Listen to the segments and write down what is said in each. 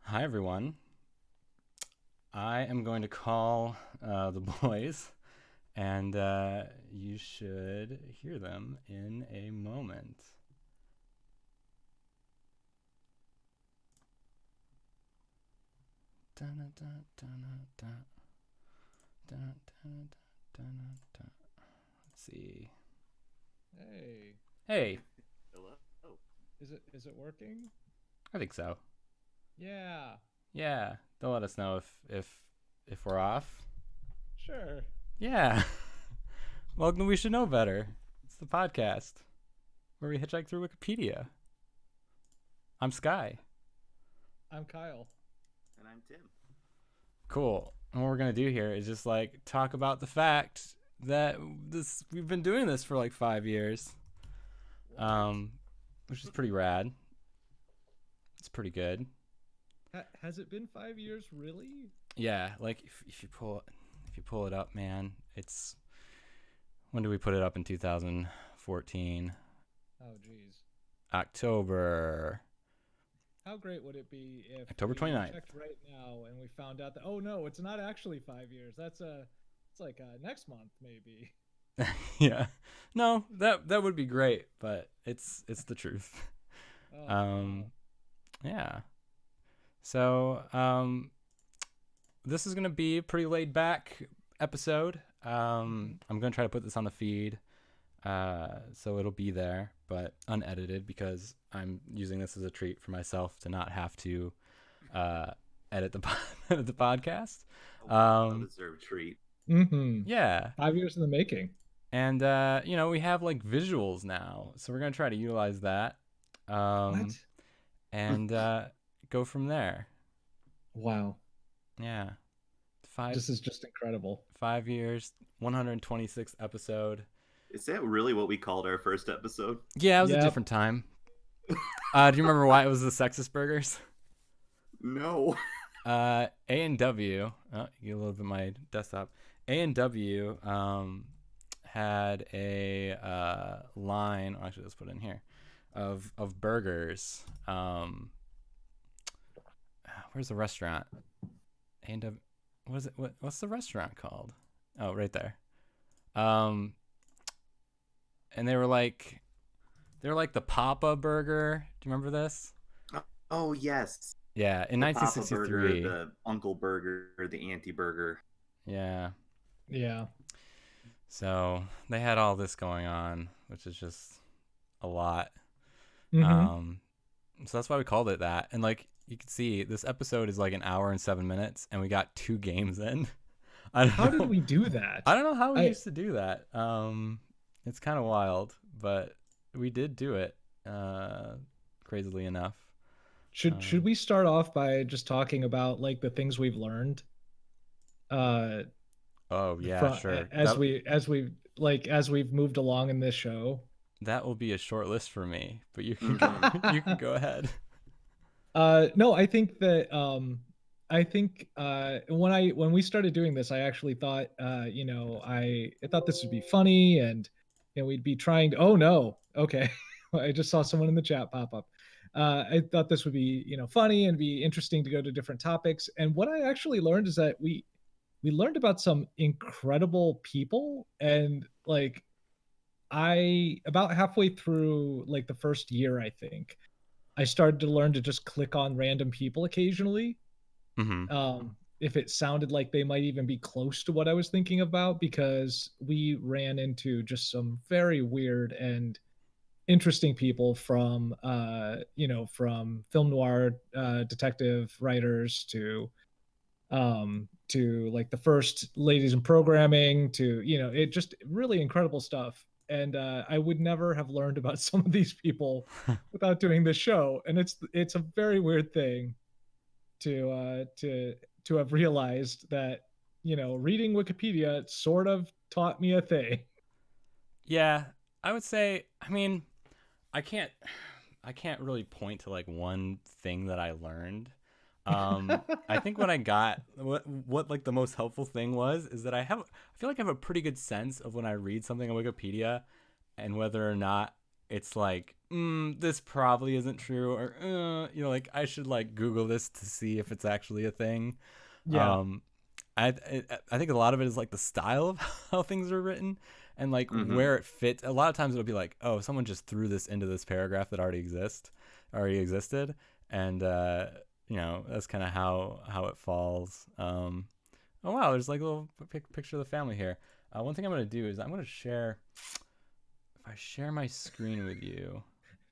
Hi, everyone. I am going to call the boys, and you should hear them in a moment. Let's see. Hey, Hey, Hello. is it working? I think so. Yeah, Yeah, they'll let us know if we're off. sure. Yeah. Welcome to We Should Know Better. It's the podcast where we hitchhike through Wikipedia. I'm Sky. I'm Kyle. And I'm Tim. Cool. And what we're gonna do here is just like talk about the fact that we've been doing this for like 5 years, um, which is pretty rad. It's pretty good. Has it been 5 years, really? Yeah, like if you pull it up, man, it's when did we put it up in 2014? Oh, geez. October How great would it be if October we 29th. checked right now and we found out that, oh no, it's not actually 5 years. It's like next month maybe. Yeah, no, that would be great, but it's the truth. Oh, Um, wow. yeah. So this is gonna be a pretty laid back episode. I'm gonna try to put this on the feed, so it'll be there, but unedited because I'm using this as a treat for myself to not have to edit the edit the podcast. A well-deserved treat. Mm-hmm. Yeah, 5 years in the making. and we have like visuals now, so we're gonna try to utilize that, What? and go from there. Wow. Yeah, five This is just incredible. 5 years, 126th episode. Is that really what we called our first episode? Yeah, it was a Yep. different time. Do you remember why it was the sexist burgers? No. A&W. Oh, you get a little bit of my desktop. A&W had a line. Actually, let's put it in here of burgers. Where's the restaurant? A&W. What is it? What's the restaurant called? Oh, right there. And they were like the Papa Burger. Do you remember this? Oh, yes. Yeah, in The Papa Burger, 1963. the Uncle Burger, the Auntie Burger. Yeah. Yeah. So they had all this going on, which is just a lot. Mm-hmm. So that's why we called it that. And like you can see, this episode is like an hour and 7 minutes, and we got 2 games in. I don't How know. did we do that? I don't know how we I used to do that. It's kind of wild, but we did do it. Crazily enough. should we start off by just talking about like the things we've learned uh Oh yeah, from sure. as we've moved along in this show? That will be a short list for me, but you can Mhm. you can go ahead. No, I think when we started doing this, I actually thought I thought this would be funny, and we'd be trying to, oh no, okay. I just saw someone in the chat pop up. I thought this would be, funny and be interesting to go to different topics. And what I actually learned is that we learned about some incredible people, and like I about halfway through like the first year, I think I started to learn to just click on random people occasionally, Mm-hmm. if it sounded like they might even be close to what I was thinking about, because we ran into just some very weird and interesting people from from film noir detective writers to like the first ladies in programming to it just really incredible stuff. And I would never have learned about some of these people without doing this show, and it's a very weird thing to have realized that reading Wikipedia sort of taught me a thing. Yeah, I would say. I mean, I can't. I can't really point to like one thing that I learned. I think what I got, what like the most helpful thing was, is that I feel like I have a pretty good sense of when I read something on Wikipedia, and whether or not it's like, this probably isn't true, or like I should like Google this to see if it's actually a thing. Yeah. I think a lot of it is like the style of how things are written and like where it fits. A lot of times it'll be like, oh, someone just threw this into this paragraph that already existed, and that's kind of how it falls. Oh wow, there's like a little picture of the family here. One thing I'm gonna do is I'm gonna share. If I share my screen with you,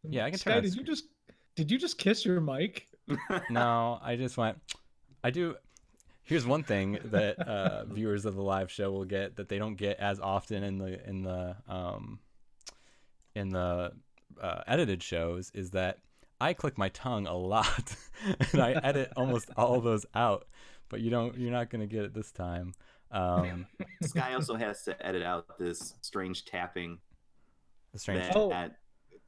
yeah, I can Sky, turn. did you just kiss your mic? No, I just went. I do. Here's one thing that viewers of the live show will get that they don't get as often in the edited shows is that I click my tongue a lot and I edit almost all those out, but you're not gonna get it this time. Sky also has to edit out this strange tapping Strange. that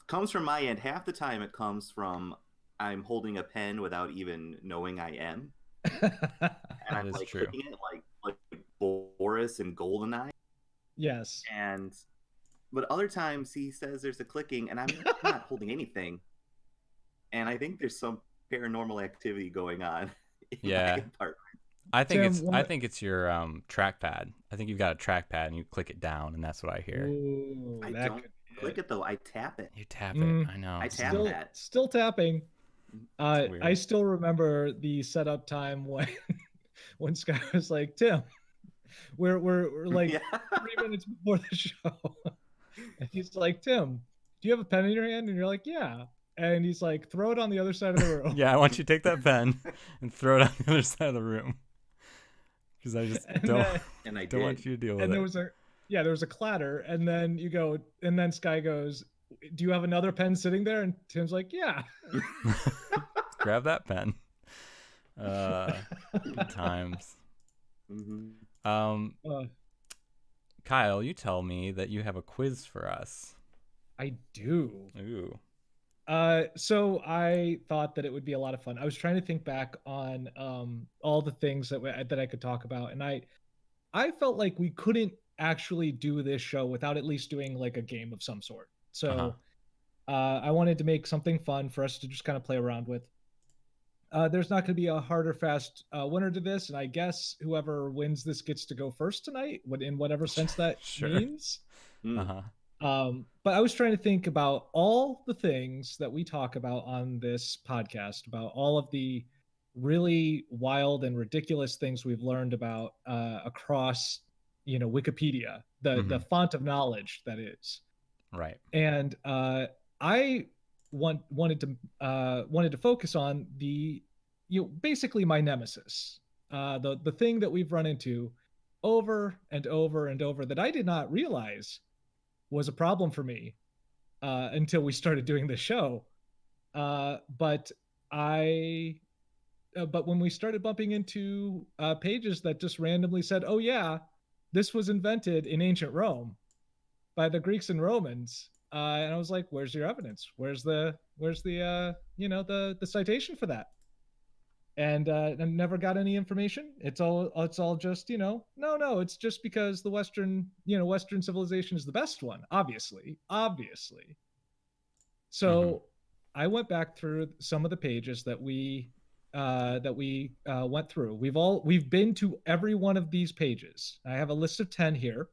comes from my end. Half the time it comes from I'm holding a pen without even knowing I am. And I'm like true. clicking it like Boris and Goldeneye. Yes. But other times he says there's a clicking and I'm not holding anything. And I think there's some paranormal activity going on in my apartment. I think it's your trackpad. I think you've got a trackpad and you click it down and that's what I hear. Ooh, I don't click it though, I tap it. You tap it. I know. I tap that. Still tapping. I still remember the setup time when Sky was like, Tim, we're like 3 minutes before the show. And he's like, Tim, do you have a pen in your hand? And you're like, yeah. And he's like, throw it on the other side of the room. Yeah, I want you to take that pen and throw it on the other side of the room. Because I just don't want you to deal with it. And there was a clatter, and then and then Sky goes, do you have another pen sitting there? And Tim's like, yeah. Grab that pen. Good times. Kyle, you tell me that you have a quiz for us. I do. Ooh. So I thought that it would be a lot of fun. I was trying to think back on all the things that I could talk about, and I felt like we couldn't actually do this show without at least doing like a game of some sort. So I wanted to make something fun for us to just kind of play around with. There's not going to be a hard or fast winner to this, and I guess whoever wins this gets to go first tonight, in whatever sense that means. But I was trying to think about all the things that we talk about on this podcast, about all of the really wild and ridiculous things we've learned about across, Wikipedia, the font of knowledge that is. Right. And I wanted to focus on basically my nemesis, the thing that we've run into over and over and over that I did not realize was a problem for me until we started doing this show. But when we started bumping into pages that just randomly said, "Oh yeah, this was invented in ancient Rome by the Greeks and Romans," and I was like, "Where's your evidence? Where's the citation for that?" And I never got any information. It's all just, no, it's just because the Western civilization is the best one, obviously. So I went back through some of the pages that we went through. We've been to every one of these pages. I have a list of 10 here,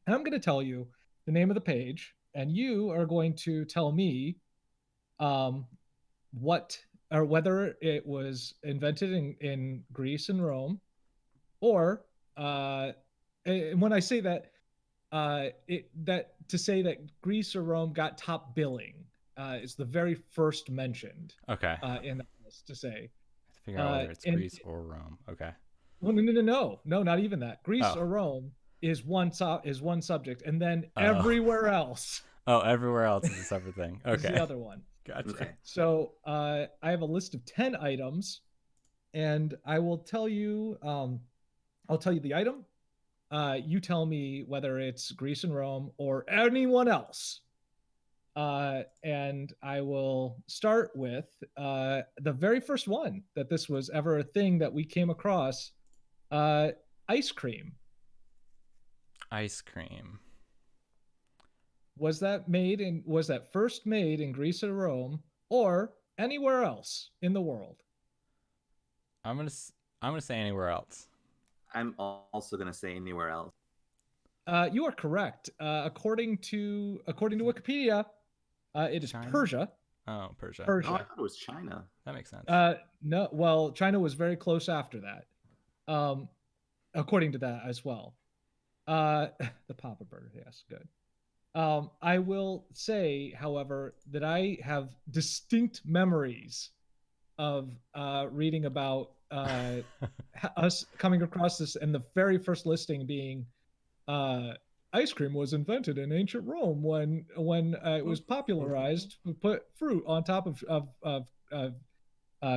and I'm going to tell you the name of the page, and you are going to tell me whether it was invented in Greece and Rome, or when I say that, to say that Greece or Rome got top billing is the very first mentioned. Okay. In that list to say. To figure out whether it's Greece or Rome. Okay. Well, no, not even that. Greece or Rome is one subject, and then everywhere else. Oh, everywhere else is a separate thing. Okay. Is the other one. Gotcha. Okay. So I have a list of 10 items, and I will tell you. I'll tell you the item. You tell me whether it's Greece and Rome or anyone else. And I will start with the very first one that this was ever a thing that we came across. Ice cream. Ice cream. Was that first made in Greece or Rome or anywhere else in the world? I'm gonna say anywhere else. I'm also gonna say anywhere else. You are correct. According to Wikipedia, it is China? Persia. Oh, Persia. Oh, I thought it was China. That makes sense. No, well, China was very close after that. According to that as well. The Papa Burger, yes, good. I will say, however, that I have distinct memories of reading about us coming across this, and the very first listing being ice cream was invented in ancient Rome when it was popularized to put fruit on top of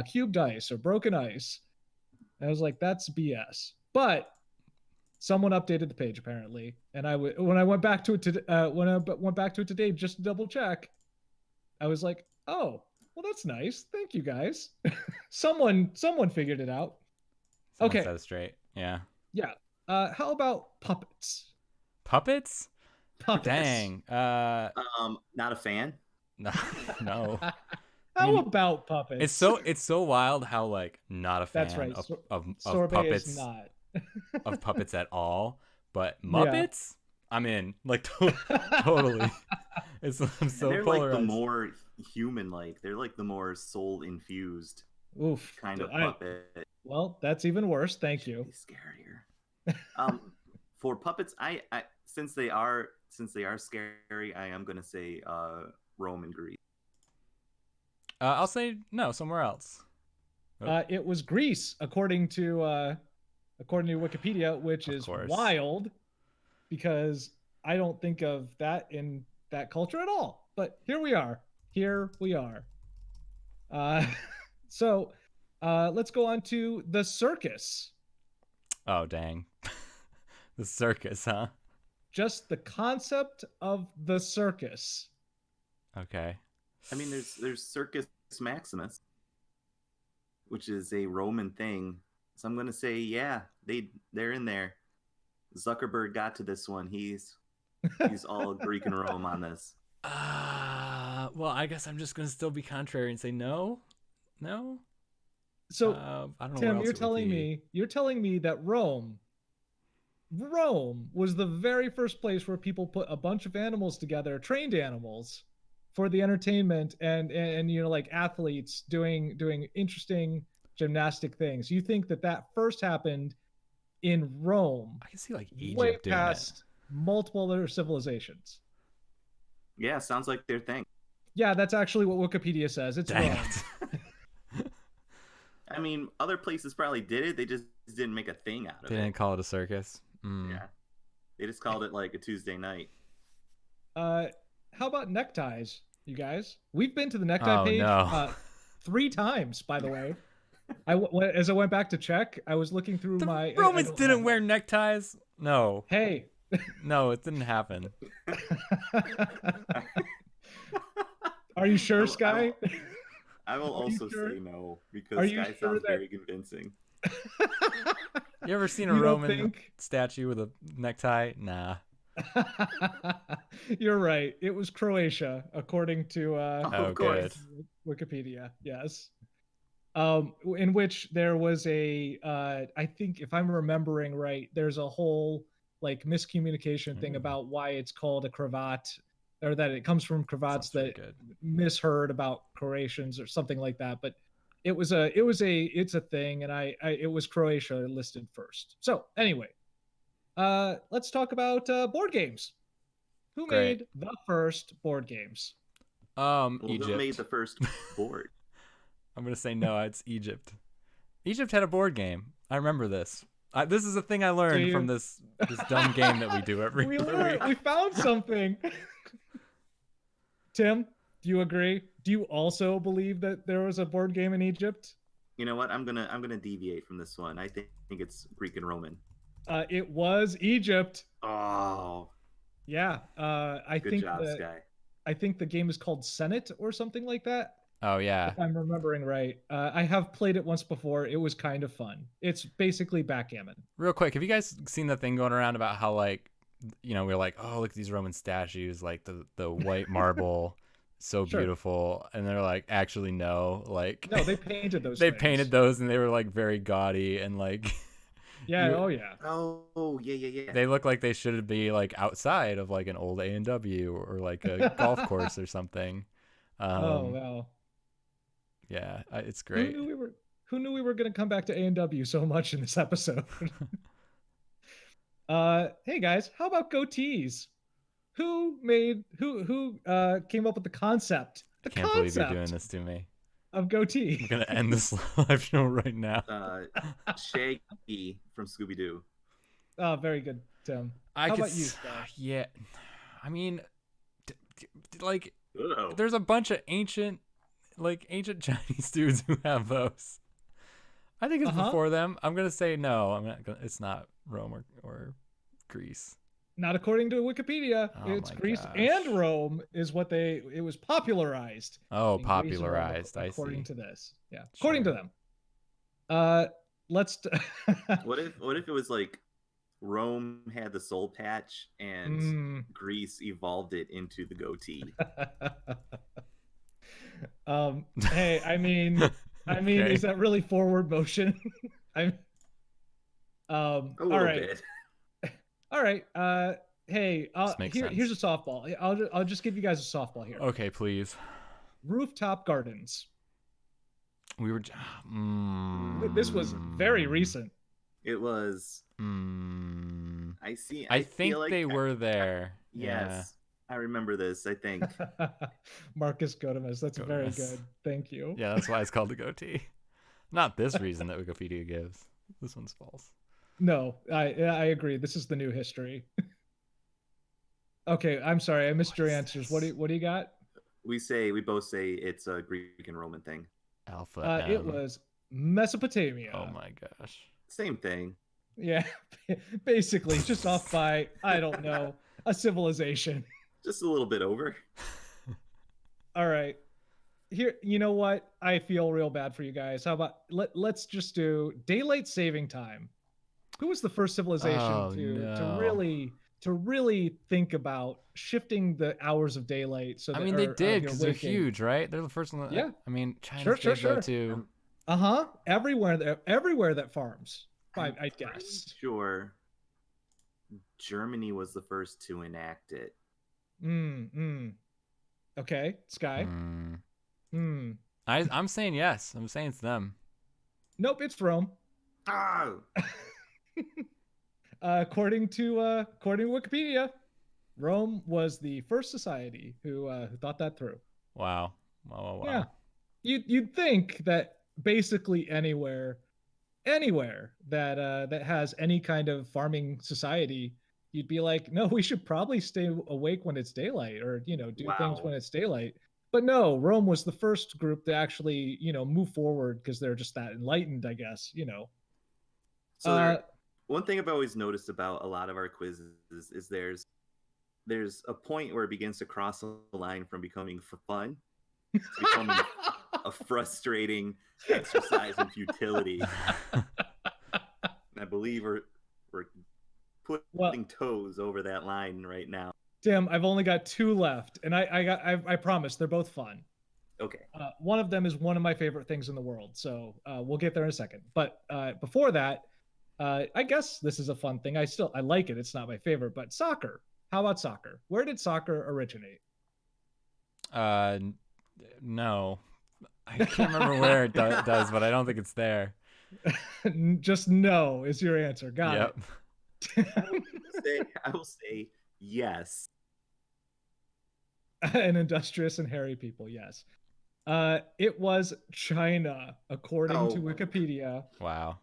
cubed ice or broken ice. And I was like, that's BS. But someone updated the page apparently, and when I went back to it today just to double check, I was like, oh, well, that's nice. Thank you guys. someone figured it out. Someone okay, said it straight. Yeah. Yeah. How about puppets? Puppets? Puppets. Dang. Not a fan. No. How about puppets? It's so wild how like not a fan That's right. of Sorbet puppets is not. of puppets at all, but Muppets, yeah. I'm in like totally. I'm so they're polarized. Like the more human like. They're like the more soul infused. Oof. Kind of puppet. Well, that's even worse. Thank you. Scarier. For puppets, I since they are scary, I am gonna say Rome and Greece. I'll say no, somewhere else. It was Greece, according to Wikipedia, which is wild because I don't think of that in that culture at all. But here we are. So let's go on to the circus. Oh, dang. The circus, huh? Just the concept of the circus. Okay. I mean, there's Circus Maximus, which is a Roman thing. So I'm gonna say, yeah, they're in there. Zuckerberg got to this one. He's all Greek and Rome on this. Well, I guess I'm just gonna still be contrary and say no. So I don't know. Tim, you're telling me that Rome was the very first place where people put a bunch of animals together, trained animals, for the entertainment and like athletes doing interesting gymnastic things. You think that first happened in Rome? I can see like Egypt way doing past multiple other civilizations. Yeah, sounds like their thing. Yeah, that's actually what Wikipedia says. It's Rome. I mean, other places probably did it. They just didn't make a thing out of it. They didn't call it a circus. Yeah, they just called it like a Tuesday night. How about neckties, you guys? We've been to the necktie page 3 times, by the way. As I went back to check, I was looking through my. Romans didn't wear neckties. No. Hey. No, it didn't happen. Are you sure, Sky? I will also say no because Sky sounds very convincing. You ever seen a Roman statue with a necktie? Nah. You're right. It was Croatia, according to good. Wikipedia. Yes. In which there was I think if I'm remembering right, there's a whole like miscommunication thing about why it's called a cravat, or that it comes from cravats that misheard about Croatians or something like that. But it's a thing, and it was Croatia listed first. So anyway, let's talk about board games. Who made the first board games? Egypt. Who made the first board? I'm gonna say no. It's Egypt. Egypt had a board game. I remember this. This is a thing I learned from this dumb game that we do every week. We found something. Tim, do you agree? Do you also believe that there was a board game in Egypt? You know what? I'm gonna deviate from this one. I think it's Greek and Roman. It was Egypt. Oh. Yeah. Good job, Sky. I think the game is called Senate or something like that. Oh yeah. If I'm remembering right. I have played it once before. It was kind of fun. It's basically backgammon. Real quick, have you guys seen the thing going around about how like we're like, oh, look at these Roman statues, like the white marble, so Sure. beautiful. And they're like, actually, no, like, No, they painted those. they things. painted those, and they were like very gaudy and like, Yeah. Oh yeah. Oh, yeah. they look like they should be like outside of like an old A&W or like a golf course or something. Oh wow. Yeah, it's great. Who knew we were going to come back to A&W so much in this episode? Hey guys, how about goatees? Who came up with the concept? I can't believe you're doing this to me. Of goatee. I'm gonna end this live show right now. Shaggy from Scooby-Doo. Oh, very good, Tim. How about you, Scott? Yeah, I mean, like, Uh-oh. there's a bunch of ancient Chinese dudes who have those. I think it's before them. I'm gonna say no. I'm not gonna. It's not Rome or Greece. Not according to Wikipedia. Oh it's my Greece gosh. and Rome is what it was popularized. Oh, in Greece and Rome, popularized. I see. according to this. Yeah, according to them. Let's. What if it was like Rome had the soul patch and Greece evolved it into the goatee? Hey, I mean, Okay. is that really forward motion? A all little right. bit. All right. Hey, makes here's a sense. softball. I'll just give you guys a softball here. Okay, please. Rooftop gardens. We were. This was very recent. It was. Mm, I see. I think feel like they were there. Yes, I remember this. I think. Marcus Godamus. That's very Godamus. good. Thank you. Yeah, that's why it's called the goatee. Not this reason that Wikipedia gives. This one's false. No, I agree. This is the new history. Okay, I'm sorry. I missed your answers. What do you got? We both say it's a Greek and Roman thing. Alpha. It M. was Mesopotamia. Oh my gosh. Same thing. Yeah, basically just off by, I don't know, a civilization. Just a little bit over. All right. Here, you know what? I feel real bad for you guys. How about let's just do daylight saving time. Who was the first civilization to really think about shifting the hours of daylight? So I mean, they did because they're huge, right? They're the first one. Yeah. I mean, China's big though too. Everywhere that farms. I guess. Sure. Germany was the first to enact it. Okay, Sky. I'm saying yes. I'm saying it's them. Nope, it's Rome. Oh. According to Wikipedia, Rome was the first society who thought that through. Wow. Yeah, you'd think that basically anywhere that has any kind of farming society, you'd be like, no, we should probably stay awake when it's daylight, or do things when it's daylight. But no, Rome was the first group to actually move forward because they're just that enlightened, I guess. So one thing I've always noticed about a lot of our quizzes is there's a point where it begins to cross the line from becoming fun to becoming a frustrating exercise in futility. And I believe we're putting toes over that line right now. Tim, I've only got 2 left, and I promise they're both fun. Okay. One of them is one of my favorite things in the world, so we'll get there in a second. But before that, I guess this is a fun thing. I like it. It's not my favorite, but soccer. How about soccer? Where did soccer originate? No. I can't remember where it does, but I don't think it's there. Just no is your answer. Got it. I will say yes. An industrious and hairy people, yes. It was China, according to Wikipedia. Wow.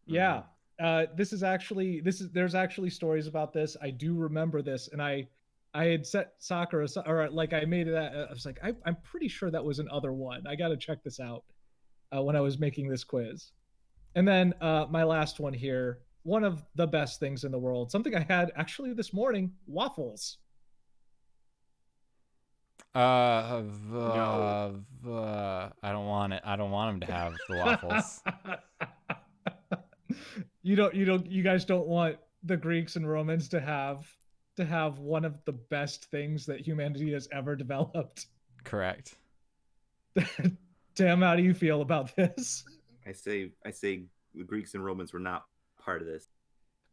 Yeah. There's actually stories about this. I do remember this, and I had set soccer, or like I made it. I was like, I'm pretty sure that was another one. I got to check this out when I was making this quiz. And then my last one here, one of the best things in the world, something I had actually this morning: waffles. I don't want it. I don't want him to have the waffles. You guys don't want the Greeks and Romans to have to have one of the best things that humanity has ever developed. Correct. Tim, how do you feel about this? I say the Greeks and Romans were not part of this.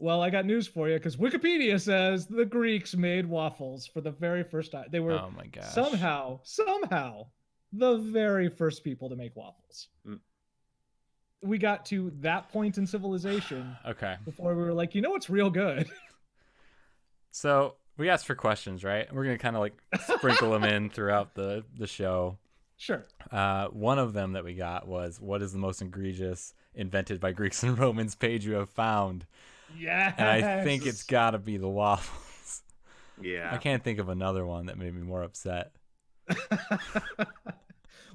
Well, I got news for you because Wikipedia says the Greeks made waffles for the very first time. They were Oh my gosh. somehow the very first people to make waffles. We got to that point in civilization Okay. before we were like, you know what's real good? So we asked for questions, right? We're gonna kind of like sprinkle them in throughout the show. Sure. One of them that we got was, what is the most egregious invented by Greeks and Romans page you have found? Yeah. And I think it's got to be the waffles. Yeah. I can't think of another one that made me more upset.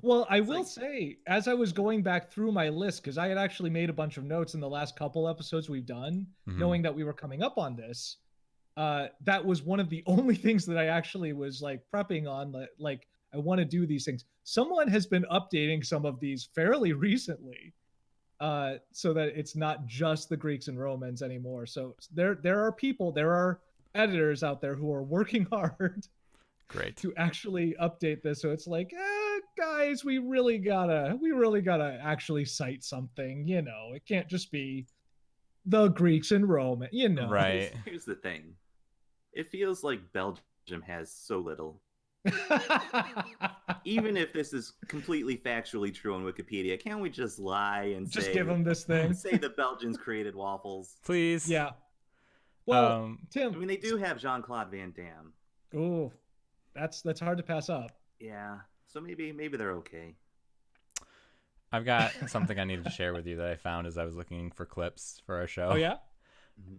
Well, I will say, as I was going back through my list, because I had actually made a bunch of notes in the last couple episodes we've done, knowing that we were coming up on this, that was one of the only things that I actually was like prepping on. Like, I want to do these things. Someone has been updating some of these fairly recently, so that it's not just the Greeks and Romans anymore. So there are editors out there who are working hard. Great. To actually update this, so it's like, guys, we really gotta actually cite something. You know, it can't just be the Greeks and Rome. You know, right? Here's the thing: it feels like Belgium has so little. Even if this is completely factually true on Wikipedia, can't we just lie and just say, give them this thing? Say the Belgians created waffles, please? Yeah. Well, Tim, I mean, they do have Jean-Claude Van Damme. Oh, that's hard to pass up. Yeah, so maybe they're okay. I've got something I needed to share with you that I found as I was looking for clips for our show. Oh yeah.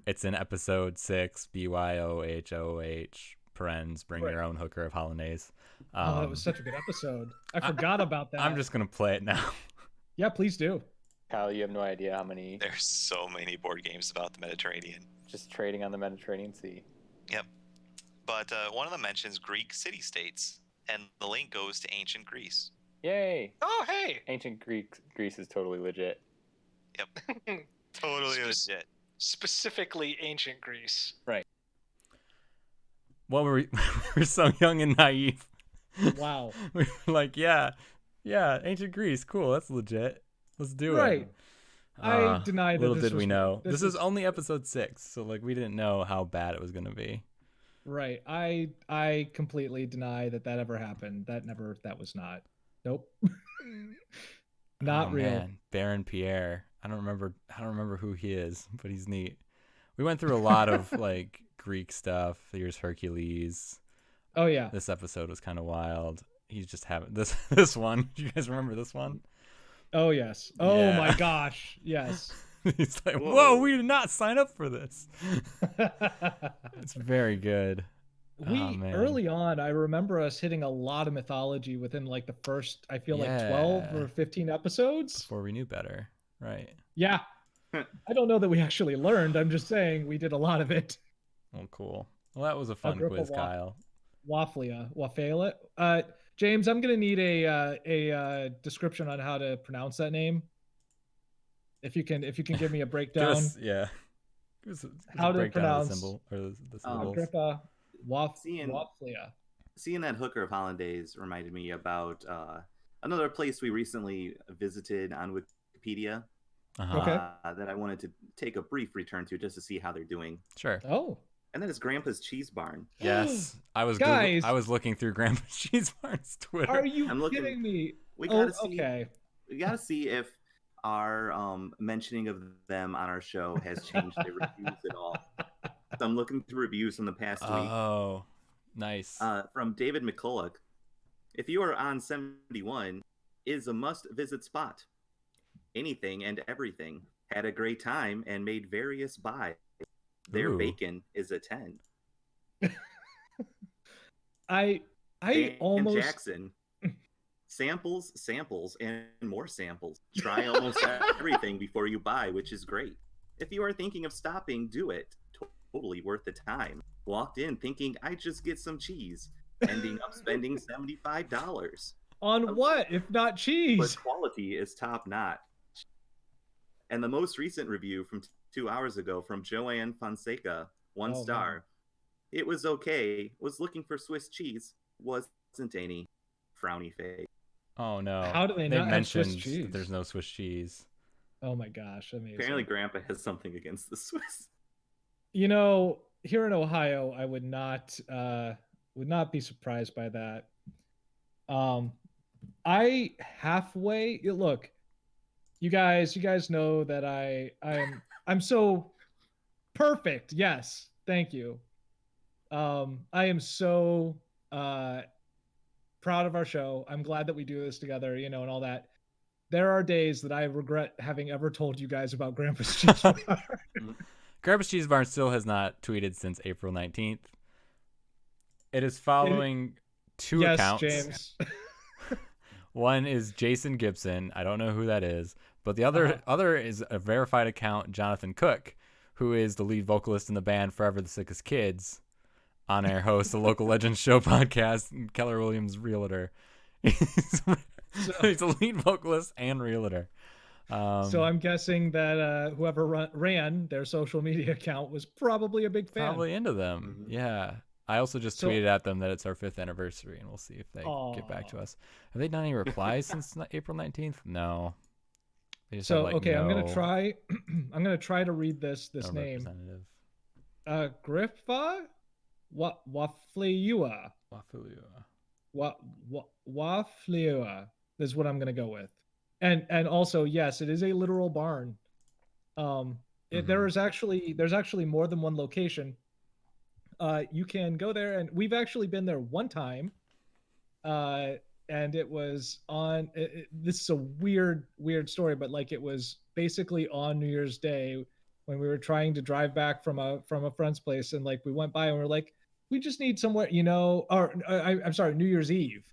It's in episode 6, BYOHOH. Parens, bring your own hooker of hollandaise. That was such a good episode. I forgot about that. I'm just gonna play it now. Yeah, please do. Kyle, you have no idea how many. There's so many board games about the Mediterranean. Just trading on the Mediterranean Sea. Yep. But one of them mentions Greek city-states, and the link goes to ancient Greece. Yay! Oh, hey! Ancient Greece is totally legit. Yep. Totally legit. Specifically ancient Greece. Right. Well, we were so young and naive. Wow. We were like, yeah, ancient Greece, cool, that's legit. Let's do it. Right. I deny that. Little this did was, we know. This is was only episode 6, so like we didn't know how bad it was gonna be. Right. I completely deny that ever happened. That was not. Nope. Not real. Man. Baron Pierre. I don't remember who he is, but he's neat. We went through a lot of like Greek stuff. Here's Hercules. Oh yeah. This episode was kind of wild. He's just having this one. Do you guys remember this one? Oh yes. Oh Yeah. my gosh. Yes. He's like, whoa, we did not sign up for this. It's very good. Early on, I remember us hitting a lot of mythology within like the first, I feel like 12 or 15 episodes. Before we knew better. Right. Yeah. I don't know that we actually learned. I'm just saying we did a lot of it. Oh, cool. Well, that was a fun quiz, Kyle. Wafela. James, I'm gonna need a description on how to pronounce that name. If you can give me a breakdown. Give us how a to breakdown pronounce of the symbol or the symbols. Agrippa Waflia. Seeing that hooker of hollandaise reminded me about another place we recently visited on Wikipedia. Okay. That I wanted to take a brief return to just to see how they're doing. Sure. Oh. And that is Grandpa's Cheese Barn. Yes, I was. Guys, I was looking through Grandpa's Cheese Barn's Twitter. Are you kidding me? We gotta see. Okay. We gotta see if our mentioning of them on our show has changed their reviews at all. So I'm looking through reviews from the past week. Oh, nice. From David McCulloch. If you are on 71, is a must-visit spot. Anything and everything. Had a great time and made various buys. Their bacon is a 10. I almost Jackson. Samples, and more samples. Try almost everything before you buy, which is great. If you are thinking of stopping, do it. Totally worth the time. Walked in thinking I'd just get some cheese, ending up spending $75. On what, if not cheese? But quality is top notch. And the most recent review from 2 hours ago from Joanne Fonseca, 1 star. it was okay. Was looking for Swiss cheese. Wasn't any frowny face. Oh no. How do they not have Swiss mentioned cheese? that there's no Swiss cheese. Oh my gosh, amazing. Apparently, Grandpa has something against the Swiss. You know, here in Ohio, I would not be surprised by that. I halfway look. You guys know that I'm so perfect. Yes, thank you. I am so proud of our show. I'm glad that we do this together, you know, and all that. There are days that I regret having ever told you guys about Grandpa's Cheese Bar. Grandpa's Cheese Bar still has not tweeted since April 19th. It is following two accounts. Yes, James. One is Jason Gibson. I don't know who that is, but the other is a verified account, Jonathan Cook, who is the lead vocalist in the band Forever the Sickest Kids, on-air host, the Local Legends Show podcast, and Keller Williams realtor. He's a lead vocalist and realtor. So I'm guessing that whoever ran their social media account was probably a big fan. Probably into them. Mm-hmm. Yeah. I also just tweeted at them that it's our 5th anniversary, and we'll see if they get back to us. Have they done any replies since April 19th? No. They just have, okay, no, I'm gonna try. I'm gonna try to read this no name. representative. Griffa, Wafliua. Wafliua is what I'm gonna go with. And also, yes, it is a literal barn. There's actually more than one location. You can go there, and we've actually been there one time. And it was on. This is a weird story, but like it was basically on New Year's Day when we were trying to drive back from a friend's place, and like we went by and we're like, we just need somewhere, you know, or I'm sorry, New Year's Eve.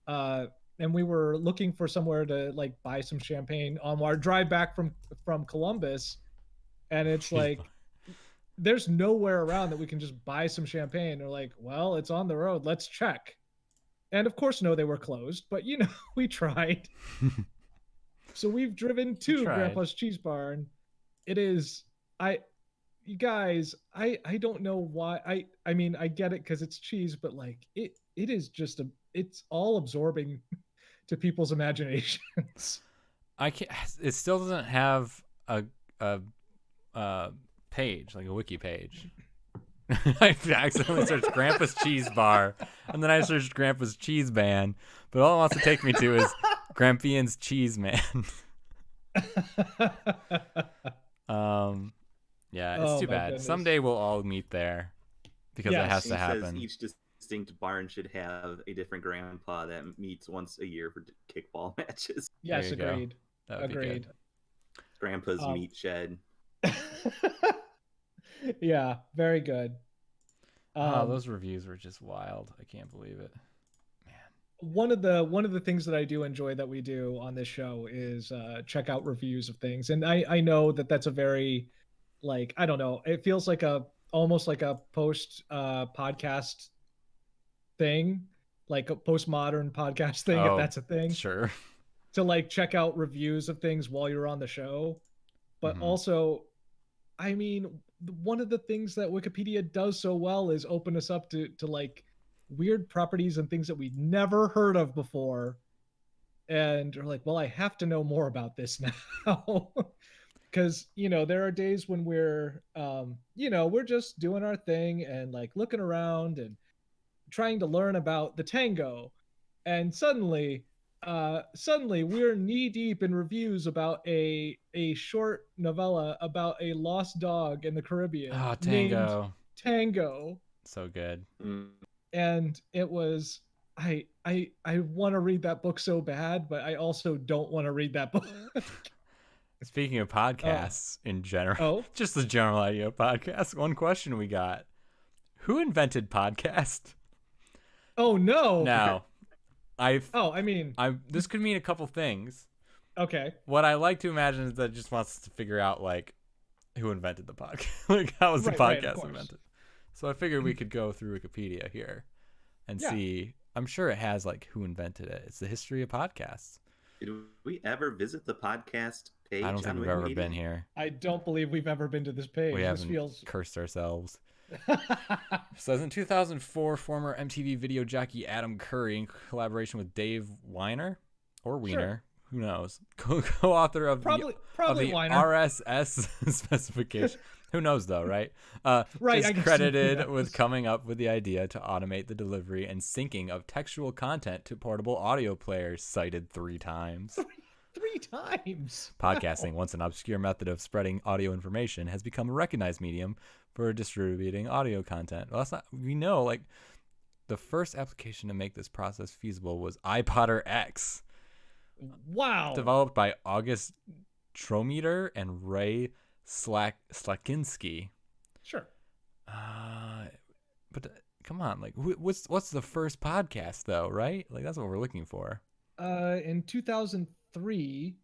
And we were looking for somewhere to like buy some champagne on our drive back from Columbus, and it's like there's nowhere around that we can just buy some champagne. They're like, well, it's on the road, let's check. And of course, no, they were closed, but you know, we tried. So we've driven to Grandpa's Cheese Barn. It is, you guys, I don't know why. I mean, I get it because it's cheese, but like it is just it's all absorbing to people's imaginations. It still doesn't have a page, like a wiki page. I accidentally searched Grandpa's Cheese Bar, and then I searched Grandpa's Cheese Band, but all it wants to take me to is Grampian's Cheese Man. Yeah, it's too bad. Goodness. Someday we'll all meet there because it has to happen. Says each distinct barn should have a different grandpa that meets once a year for kickball matches. Yes, agreed. Agreed. Grandpa's meat shed. Yeah, very good. Those reviews were just wild. I can't believe it. Man. One of the things that I do enjoy that we do on this show is check out reviews of things. And I know that that's a very, like, I don't know, it feels like almost like a post podcast thing, like a postmodern podcast thing, if that's a thing. Sure. To like check out reviews of things while you're on the show. But also, I mean, one of the things that Wikipedia does so well is open us up to like weird properties and things that we'd never heard of before. And are like, well, I have to know more about this now. Because, you know, there are days when we're, you know, we're just doing our thing and like looking around and trying to learn about the tango. And suddenly we're knee deep in reviews about a short novella about a lost dog in the Caribbean. Oh, Tango. Tango. So good. And it was, I want to read that book so bad, but I also don't want to read that book. Speaking of podcasts in general, just the general idea of podcasts, one question we got: who invented podcast? Oh no! Now, this could mean a couple things. Okay. What I like to imagine is that it just wants to figure out like who invented the podcast, like how was the podcast invented. So I figured we could go through Wikipedia here and see. I'm sure it has like who invented it. It's the history of podcasts. Did we ever visit the podcast page? I don't think we've ever been here. I don't believe we've ever been to this page. We haven't feels cursed ourselves. Says in 2004, former MTV video jockey Adam Curry, in collaboration with Dave Weiner or Wiener, who knows, co-author of probably the Weiner. RSS specification. Who knows though, right? Right, is I guess credited who knows? with coming up with the idea to automate the delivery and syncing of textual content to portable audio players, cited 3 times. 3 times. Podcasting, once an obscure method of spreading audio information, has become a recognized medium for distributing audio content. Well, that's not, we know, like, the first application to make this process feasible was iPodder X, Wow. developed by August Trometer and Ray Slakinski. Sure. But come on, like, what's the first podcast though, right? Like, that's what we're looking for. In 2003,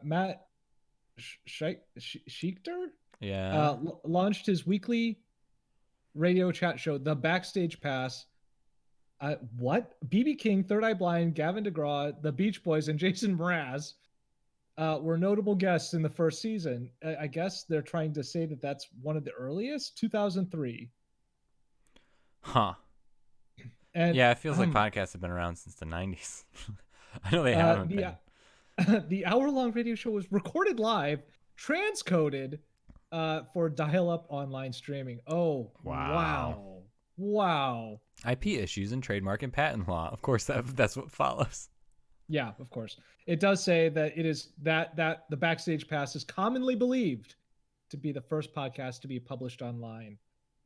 Matt Schechter launched his weekly radio chat show, The Backstage Pass. What? B.B. King, Third Eye Blind, Gavin DeGraw, the Beach Boys, and Jason Mraz were notable guests in the first season. I guess they're trying to say that that's one of the earliest, 2003. Huh. And yeah, it feels like podcasts have been around since the 90s. I know they haven't been. The hour-long radio show was recorded live, transcoded for dial-up online streaming. Oh, wow. IP issues and trademark and patent law. Of course, that's what follows. Yeah, of course. It does say that it is that the Backstage Pass is commonly believed to be the first podcast to be published online.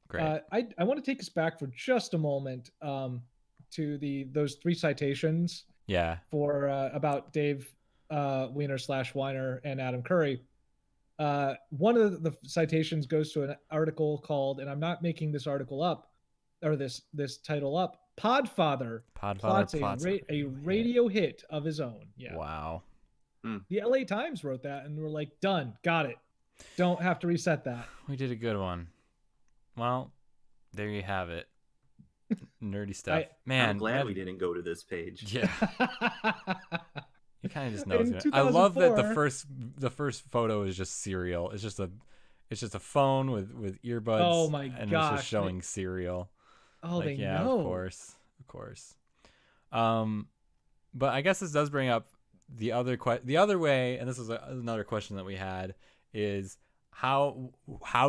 Great. I want to take us back for just a moment to those 3 citations. Yeah. For about Dave Weiner /Weiner and Adam Curry. One of the citations goes to an article called, and I'm not making this article up, or this title up, Podfather plots a radio hit of his own. Yeah. Wow. The LA Times wrote that, and we're like, done, got it. Don't have to reset that. We did a good one. Well, there you have it. Nerdy stuff. I'm glad we didn't go to this page. Yeah. You kind of just know. I love that the first photo is just cereal. It's just a phone with earbuds. Oh my gosh. And it's just showing cereal. Oh, like, they yeah, know. Of course. But I guess this does bring up the other way, and this is another question that we had, is how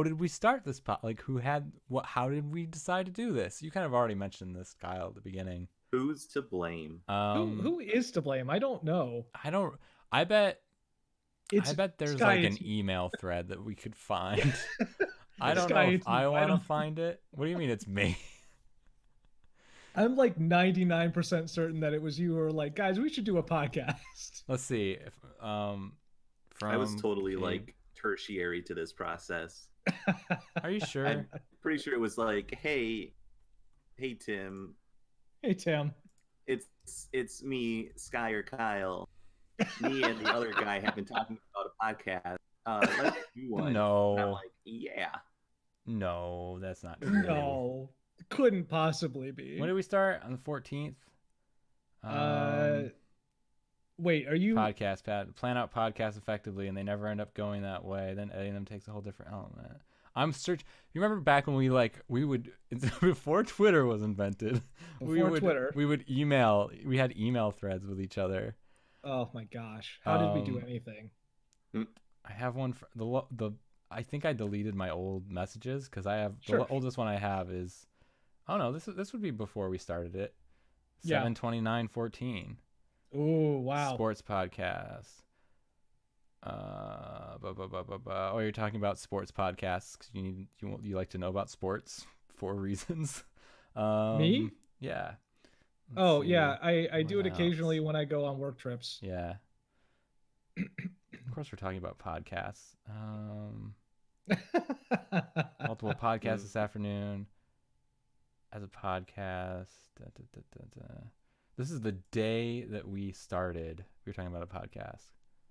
did we start this like how did we decide to do this? You kind of already mentioned this, Kyle, at the beginning. Who's to blame? Who is to blame? I don't know. I bet there's Sky, like an email thread that we could find. I don't know if I want to find it. What do you mean it's me? I'm like 99% certain that it was you who were like, guys, we should do a podcast. Let's see. If, I was totally like tertiary to this process. Are you sure? I'm pretty sure it was like, hey Tim. Hey Tim. It's me, Sky or Kyle. Me and the other guy have been talking about a podcast. Let's do one. No. And I'm like, yeah. No, that's not true. No. Couldn't possibly be. When did we start? On the 14th? Wait, are you plan out podcasts effectively, and they never end up going that way. Then editing them takes a whole different element. I'm searching. You remember back when we would before Twitter was invented. We would email. We had email threads with each other. Oh my gosh! How did we do anything? I have one for the. I think I deleted my old messages because I have the oldest one I have is. Oh no, this would be before we started it. 7/29/14. Oh wow! Sports podcast. Oh, you're talking about sports podcasts because you like to know about sports for reasons. Me? Yeah. Yeah. I do it occasionally when I go on work trips. Yeah. Of course, we're talking about podcasts. Multiple podcasts this afternoon. As a podcast. This is the day that we started. We were talking about a podcast.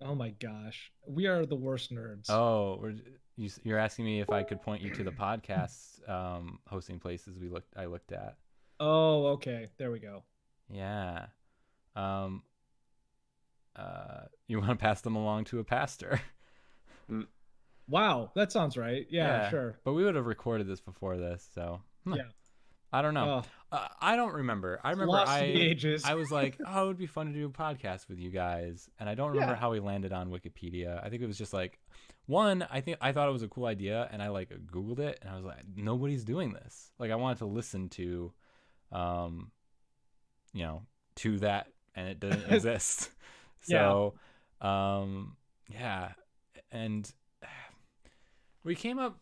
Oh my gosh, we are the worst nerds. Oh, you're asking me if I could point you to the podcast hosting places I looked at. Oh, okay, there we go. Yeah. You want to pass them along to a pastor? Wow, that sounds right. Yeah, sure. But we would have recorded this before this, so Yeah. I don't know. I don't remember. I remember Lost to the ages. I was like, oh, it would be fun to do a podcast with you guys, and I don't remember how we landed on Wikipedia. I think it was just like, I thought it was a cool idea, and I like Googled it, and I was like, nobody's doing this. Like, I wanted to listen to, to that, and it doesn't exist. So, and we came up.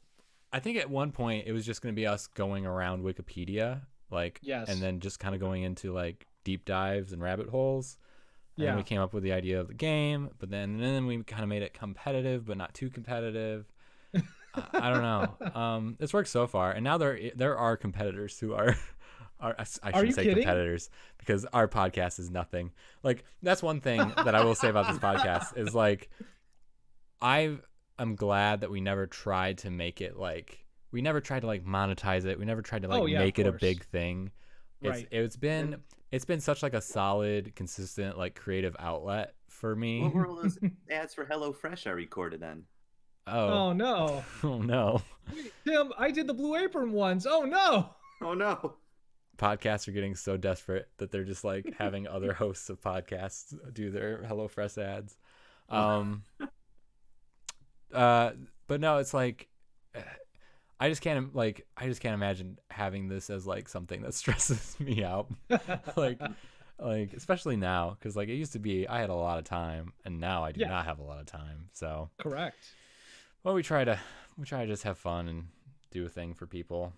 I think at one point it was just going to be us going around Wikipedia, and then just kind of going into like deep dives and rabbit holes. And then we came up with the idea of the game, but then we kind of made it competitive, but not too competitive. I don't know. It's worked so far, and now there are competitors who are I shouldn't say kidding? competitors, because our podcast is nothing. Like, that's one thing that I will say about this podcast is like, I'm glad that we never tried to make it like, we never tried to like monetize it. We never tried to like make it a big thing. It's been such like a solid, consistent, like creative outlet for me. What were all those ads for HelloFresh I recorded then? Oh no. Oh no. Wait, Tim, I did the Blue Apron ones. Oh no. Oh no. Podcasts are getting so desperate that they're just like having other hosts of podcasts do their HelloFresh ads. But no, it's like, I just can't imagine having this as like something that stresses me out. like especially now, because like it used to be I had a lot of time, and now I do not have a lot of time. So correct. Well, we try to just have fun and do a thing for people.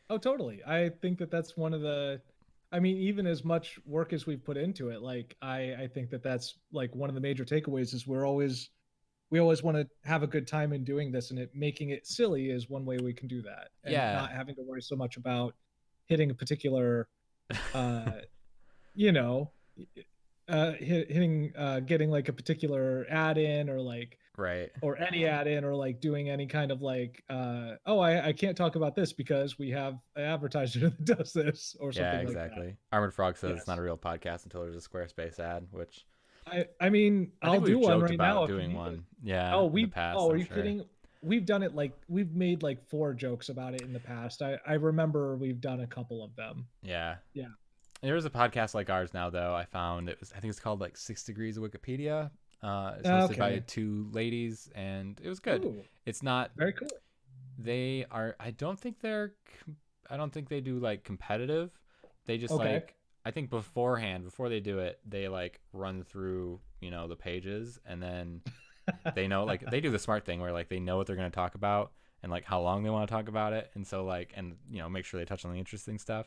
Oh, totally. I think that's one of the, I mean, even as much work as we've put into it, like I think that's like one of the major takeaways is we always want to have a good time in doing this, and making it silly is one way we can do that. And not having to worry so much about hitting a particular, getting like a particular ad in, or like, or any ad in, or like doing any kind of like, I can't talk about this because we have an advertiser that does this, or something like that. Yeah, exactly. Armored Frog says it's not a real podcast until there's a Squarespace ad, which I mean, I'll do one right now. Doing one. Yeah. Oh, in the past, are you kidding? We've done it, like we've made like 4 jokes about it in the past. I remember we've done a couple of them. Yeah. Yeah. There's a podcast like ours now, though. I think it's called like 6 Degrees of Wikipedia. It's hosted by 2 ladies, and it was good. Ooh, it's not very cool. They are. I don't think they do like competitive. They just like, I think before they do it, they like run through, the pages, and then they know, like they do the smart thing where like they know what they're going to talk about and like how long they want to talk about it. And so like, and make sure they touch on the interesting stuff.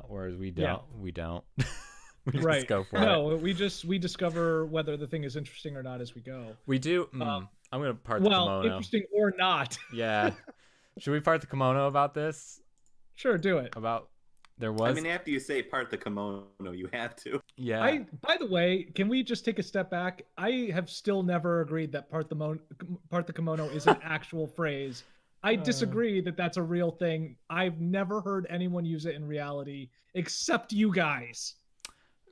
Whereas we don't, we just go for it. No, we discover whether the thing is interesting or not as we go. We do. I'm going to part the kimono. Interesting or not. Yeah. Should we part the kimono about this? Sure. Do it. After you say part the kimono, you have to. Yeah. By the way, can we just take a step back? I have still never agreed that part the kimono is an actual phrase. I disagree that that's a real thing. I've never heard anyone use it in reality except you guys.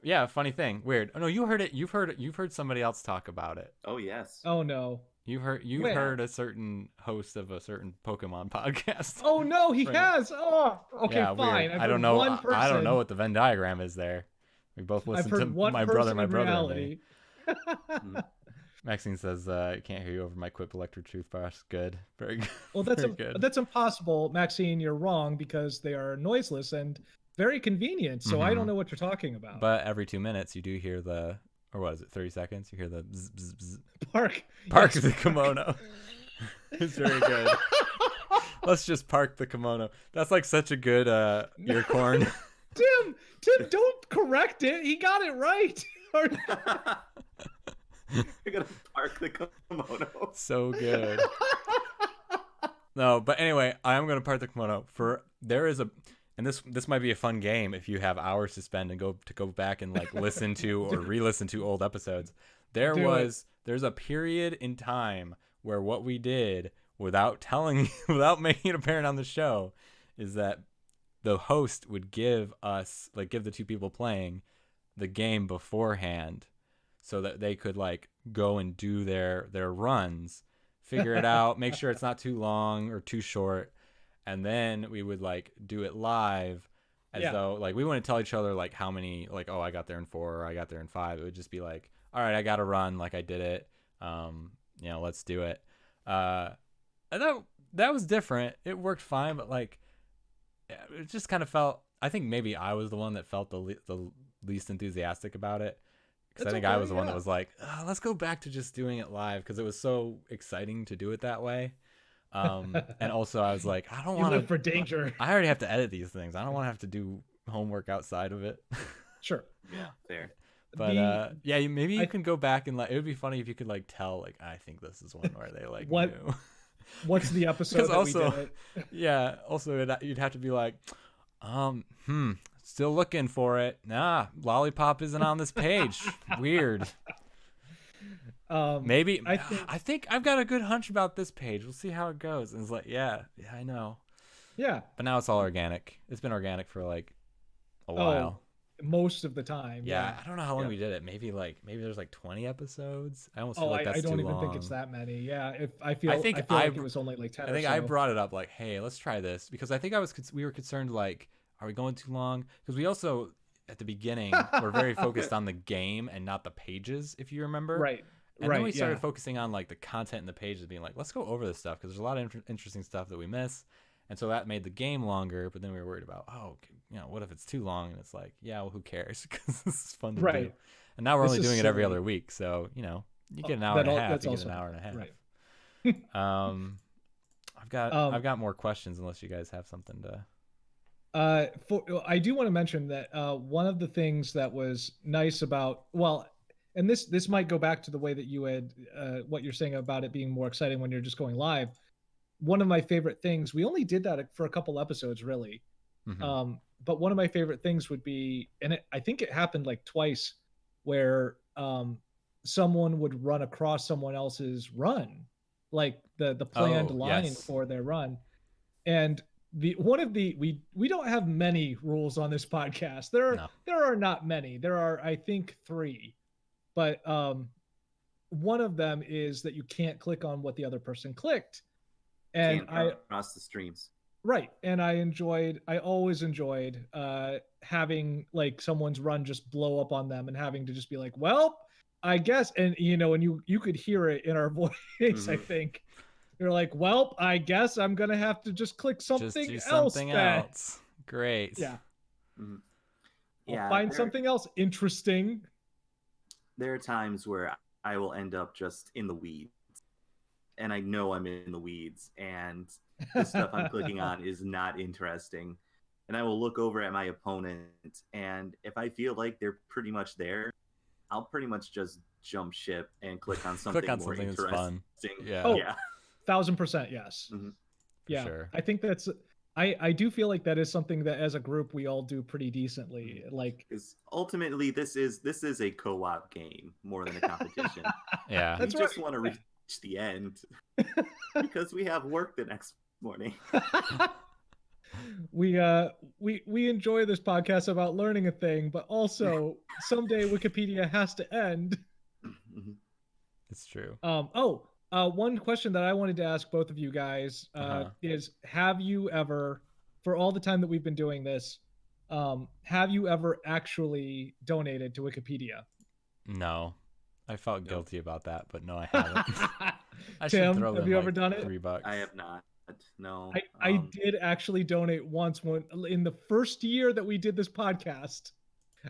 Yeah, funny thing. Weird. Oh no, you heard it. You've heard somebody else talk about it. Oh yes. Oh no. You've heard a certain host of a certain Pokemon podcast. Oh no, he has. Oh, okay, yeah, fine. I don't know. I don't know what the Venn diagram is there. We both listen to my brother, and me. Maxine says, "I can't hear you over my Quip electric toothbrush." Good, very good. Well, that's impossible, Maxine. You're wrong, because they are noiseless and very convenient. So I don't know what you're talking about. But every 2 minutes, you do hear the, or what is it, 30 seconds? You hear the bzz, bzz, bzz. Park the kimono. It's very good. Let's just park the kimono. That's like such a good ear corn. Tim, don't correct it. He got it right. You're gonna park the kimono. So good. No, but anyway, I am gonna park the kimono. And this might be a fun game if you have hours to spend and go back and like listen to or re-listen to old episodes. There's a period in time where what we did without making it apparent on the show is that the host would give the 2 people playing the game beforehand so that they could like go and do their runs figure it out, make sure it's not too long or too short, and then we would like do it live as though like we wouldn't tell each other like how many, like, oh, I got there in 4 or I got there in 5. It would just be like, all right, I gotta run, like I did it, let's do it. And that was different. It worked fine, but like it just kind of felt, I think maybe I was the one that felt the least enthusiastic about it, because I think I was the one that was like, let's go back to just doing it live, because it was so exciting to do it that way. And also I was like, I don't want to live for danger. I already have to edit these things. I don't want to have to do homework outside of it. Sure. Yeah, fair. But maybe you can go back and like, it would be funny if you could like tell, like, I think this is one where they like knew. What's the episode that also, we did it? Yeah, also you'd have to be like, still looking for it. Nah, lollipop isn't on this page. Weird. Maybe I think I've got a good hunch about this page. We'll see how it goes. And it's like, yeah, I know. Yeah. But now it's all organic. It's been organic for like a while. Most of the time. Yeah, I don't know how long we did it. Maybe there's like 20 episodes. I almost feel like that's I don't too even long. think it's that many. Yeah, I feel like it was only like 10. I think I brought it up like, hey, let's try this, because I think we were concerned like, are we going too long? Because we also at the beginning were very focused on the game and not the pages, if you remember. Right. And then we started focusing on like the content in the pages, being like, let's go over this stuff because there's a lot of interesting stuff that we miss. And so that made the game longer, but then we were worried about, what if it's too long? And it's like, yeah, well, who cares? Because this is fun to do. And now we're only doing it every other week, so you get an hour and a half. You get an hour and a half. Right. I've got more questions, unless you guys have something to. I do want to mention that one of the things that was nice about, and this might go back to the way that you had what you're saying about it being more exciting when you're just going live. One of my favorite things, we only did that for a couple episodes, really. Mm-hmm. But one of my favorite things would be, and I think it happened like twice, where someone would run across someone else's run, like the planned line for their run. And we don't have many rules on this podcast. There are not many. There are, I think, 3. But one of them is that you can't click on what the other person clicked. And across the streams. Right. And I always enjoyed having like someone's run just blow up on them and having to just be like, well, I guess. And, and you could hear it in our voice, mm-hmm. I think. You're like, well, I guess I'm going to have to just click something else. Great. Yeah. Mm-hmm. I'll find something else interesting. There are times where I will end up just in the weeds. And I know I'm in the weeds, and the stuff I'm clicking on is not interesting. And I will look over at my opponent, and if I feel like they're pretty much there, I'll pretty much just jump ship and click on something more interesting. That's fun. Yeah. Yeah. 1000% yes. Mm-hmm. Yeah. Sure. I think that's. I do feel like that is something that as a group we all do pretty decently. Like, because ultimately this is a co-op game more than a competition. Yeah. We just want to reach the end because we have work the next morning. We enjoy this podcast about learning a thing, but also someday Wikipedia has to end. It's true. One question that I wanted to ask both of you guys is, have you ever, for all the time that we've been doing this, have you ever actually donated to Wikipedia? No. I felt guilty about that, but no, I haven't. Tim, have you ever done it? $3. I have not. No. I did actually donate once in the first year that we did this podcast.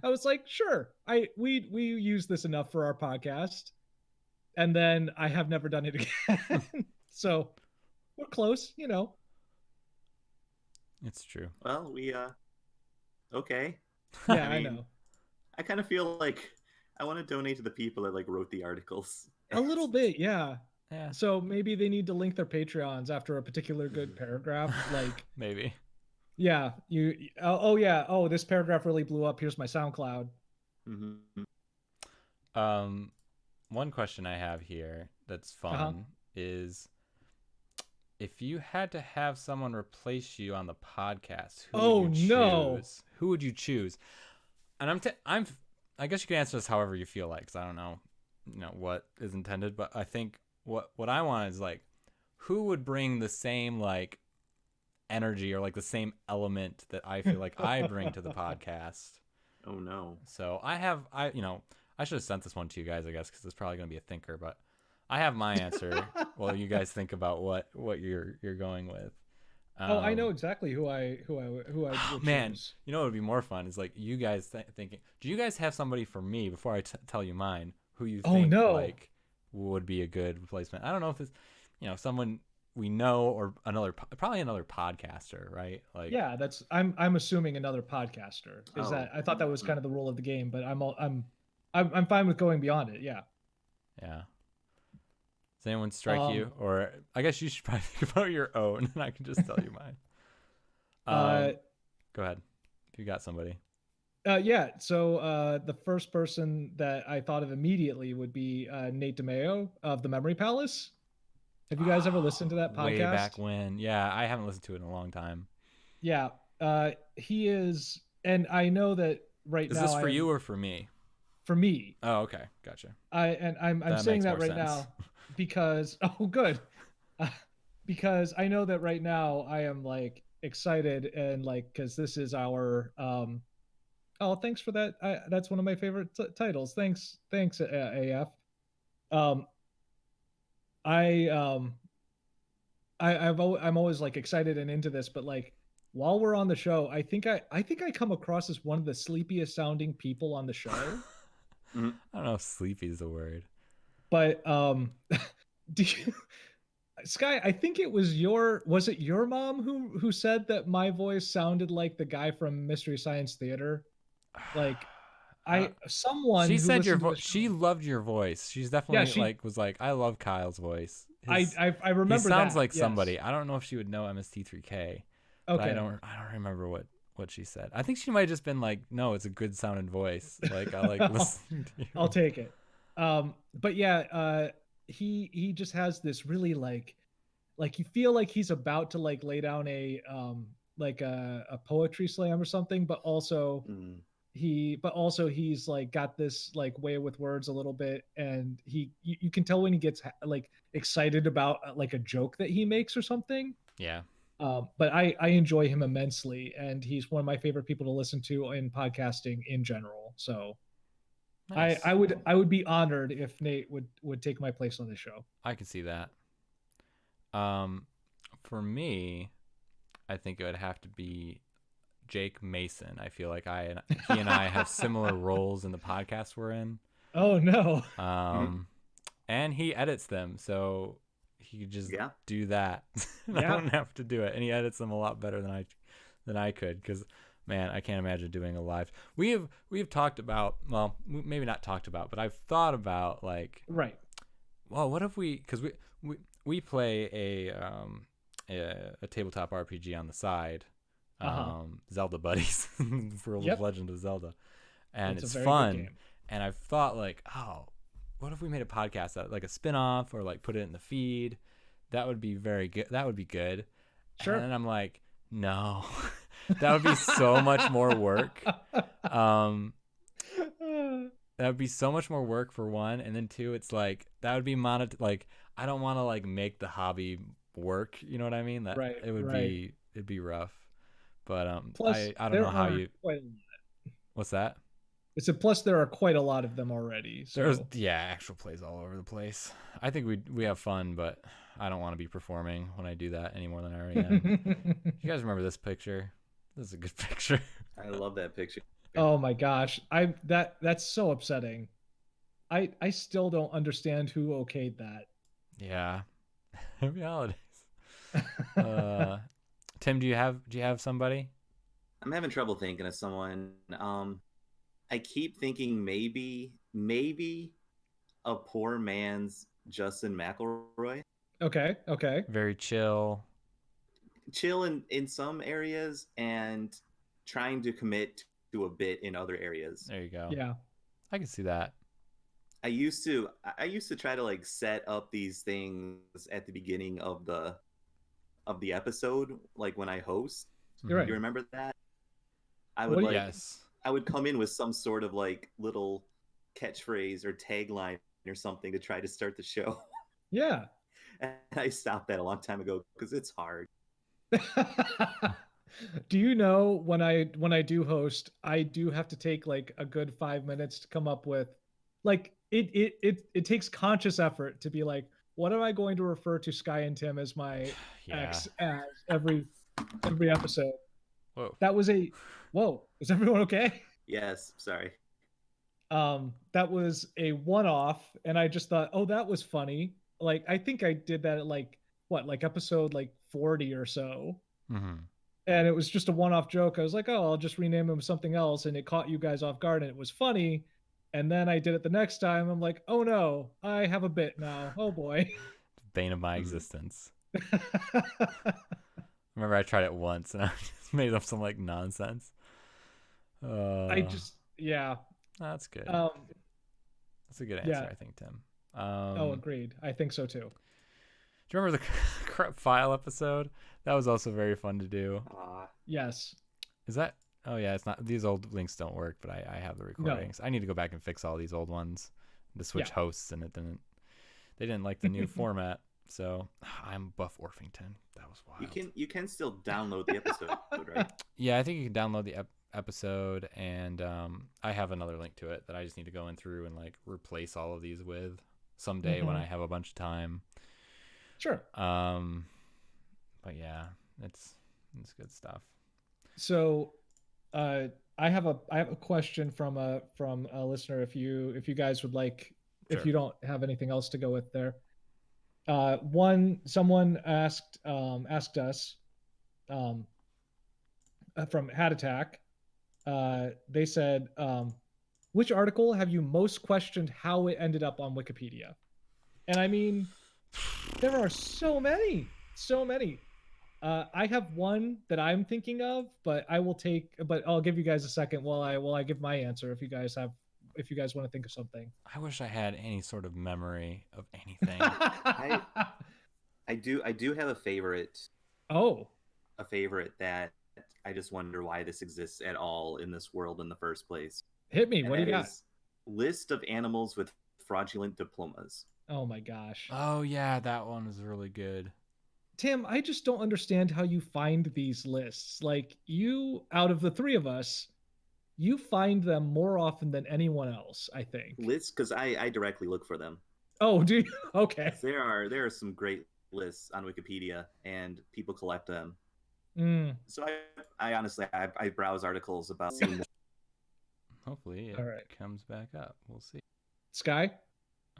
I was like, sure, we use this enough for our podcast. And then I have never done it again. So we're close, It's true. Well, okay. Yeah, I know. I kind of feel like I want to donate to the people that wrote the articles. A little bit, yeah. Yeah. So maybe they need to link their Patreons after a particular good paragraph, like maybe. Yeah, this paragraph really blew up. Here's my SoundCloud. Mm-hmm. One question I have here that's fun is, if you had to have someone replace you on the podcast, who would you choose? Who would you choose? And I guess you can answer this however you feel like, because I don't know, what is intended, but I think what I want is like, who would bring the same like energy or like the same element that I feel like I bring to the podcast. Oh no. So I should have sent this one to you guys, I guess, because it's probably gonna be a thinker, but I have my answer. Well, you guys think about what you're going with. I know exactly who I would Man, choose. you know what would be more fun is like you guys thinking. Do you guys have somebody for me before I tell you mine? Who you think like would be a good replacement? I don't know if it's someone we know or probably another podcaster, right? Like yeah, I'm assuming another podcaster. That I thought that was kind of the rule of the game, but I'm fine with going beyond it. Yeah. Yeah. Does anyone strike you? Or I guess you should probably think about your own, and I can just tell you mine. Go ahead if you got somebody. Yeah. So the first person that I thought of immediately would be Nate DeMeo of the Memory Palace. Have you guys ever listened to that podcast? Way back when. Yeah, I haven't listened to it in a long time. Yeah. He is, and I know that right now. Is this for you or for me? For me. Oh, okay, gotcha. I'm saying that right now because good, because I know that right now I am like excited and like because this is our oh, thanks for that. That's one of my favorite titles. Thanks AF. I'm always like excited and into this, but like while we're on the show, I think I come across as one of the sleepiest sounding people on the show. I don't know if sleepy is the word, but do you, Sky? I think it was it your mom who said that my voice sounded like the guy from Mystery Science Theater? Like she said your voice. She loved your voice. She's definitely was like, I love Kyle's voice. I remember. He sounds like somebody. I don't know if she would know MST3K. Okay. I don't remember what she said. I think she might have just been like, no, it's a good sounding voice. Like I like listening to you. I'll take it. But yeah, he just has this really like you feel like he's about to like lay down a poetry slam or something, but also he's like got this like way with words a little bit, and you can tell when he gets like excited about like a joke that he makes or something. Yeah. But I enjoy him immensely, and he's one of my favorite people to listen to in podcasting in general. So nice. I would be honored if Nate would take my place on the show. I can see that. For me, I think it would have to be Jake Mason. I feel like he and I have similar roles in the podcast we're in. Oh no. And he edits them, so he could just do that. I don't have to do it, and he edits them a lot better than I could. Because man, I can't imagine doing a live. We've talked about, well, maybe not talked about, but I've thought about like, right. Well, what if because we play a tabletop RPG on the side, Zelda Buddies for Legend of Zelda, and it's fun. And I've thought like, oh, what if we made a podcast that like a spin-off or like put it in the feed? That would be very good. That would be good. Sure. And then I'm like, no, that would be so much more work. That would be so much more work for one, and then two, it's like that would be like I don't want to like make the hobby work. You know what I mean? That right. It'd be rough. But plus, I don't know how you. What's that? It's a plus. There are quite a lot of them already. So. There's actual plays all over the place. I think we have fun, but I don't want to be performing when I do that any more than I already am. You guys remember this picture? This is a good picture. I love that picture. Oh my gosh, that's so upsetting. I still don't understand who okayed that. Yeah, happy holidays. Tim, do you have somebody? I'm having trouble thinking of someone. I keep thinking maybe a poor man's Justin McElroy. Okay. Very chill in some areas and trying to commit to a bit in other areas. There you go. Yeah, I can see that. I used to try to like set up these things at the beginning of the episode, like when I host. You're right. You remember that? I would come in with some sort of like little catchphrase or tagline or something to try to start the show. Yeah. And I stopped that a long time ago because it's hard. Do you know when I do host, I do have to take like a good 5 minutes to come up with, like it takes conscious effort to be like, what am I going to refer to Sky and Tim as my Yeah. ex as every episode? Whoa. That was a whoa. Is everyone okay? Yes, sorry. That was a one-off, and I just thought, oh, that was funny. Like I think I did that at like what, like episode like 40 or so. Mm-hmm. And it was just a one-off joke. I was like, oh, I'll just rename him something else, and it caught you guys off guard, and it was funny. And then I did it the next time. I'm like, oh no, I have a bit now. Oh boy. Bane of my existence. Remember, I tried it once and I just made up some like nonsense. Yeah. That's good. Um, That's a good answer, yeah. I think, Tim. Agreed. I think so too. Do you remember the corrupt file episode? That was also very fun to do. Yes. Is that? Oh yeah, it's not. These old links don't work, but I have the recordings. I need to go back and fix all these old ones. To switch hosts, and they didn't like the new format. So I'm Buff Orpington. That was wild. You can still download the episode, right? Yeah, I think you can download the episode, and I have another link to it that I just need to go in through and like replace all of these with someday when I have a bunch of time. Sure. But yeah, it's good stuff. So, I have a question from a listener. If you guys would like, Sure. if you don't have anything else to go with there. Someone asked us from Hat Attack. They said, which article have you most questioned how it ended up on Wikipedia? And I mean, there are so many. I have one that I'm thinking of, but I'll give you guys a second while I give my answer if you guys want to think of something. I wish I had any sort of memory of anything. I do have a favorite. Oh. A favorite that I just wonder why this exists at all in this world in the first place. Hit me. And what do you got? List of animals with fraudulent diplomas. Oh my gosh. Oh yeah, that one was really good. Tim, I just don't understand how you find these lists. Like, you, out of the three of us, you find them more often than anyone else, I think. Lists, because I directly look for them. Oh, do you? Okay. There are some great lists on Wikipedia, and people collect them. So I honestly I browse articles about. Hopefully it comes back up. We'll see. Sky?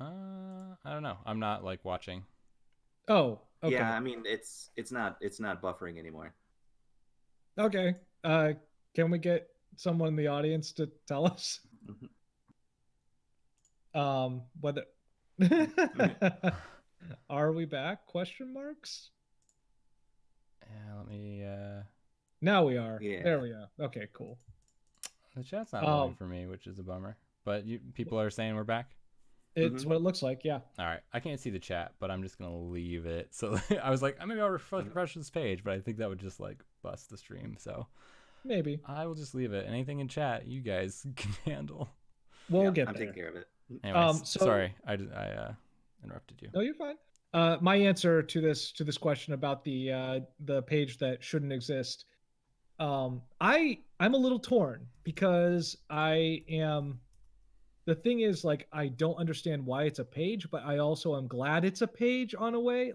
I don't know. I'm not like watching. Oh, okay. Yeah, I mean it's not buffering anymore. Okay. Can we get someone in the audience to tell us? Whether are we back? Question marks? Yeah, let me Now we are. Yeah. There we go. Okay, cool. The chat's not loading for me, which is a bummer. But people are saying we're back? It's what it looks like, yeah. All right. I can't see the chat, but I'm just going to leave it. So I was like, maybe I'll refresh this page, but I think that would just like bust the stream. So maybe I will just leave it. Anything in chat, you guys can handle. We'll get I'm there. taking care of it. Anyways, sorry. I interrupted you. No, you're fine. My answer to this question about the page that shouldn't exist. I'm a little torn because the thing is, like, I don't understand why it's a page, but I also am glad it's a page in a way.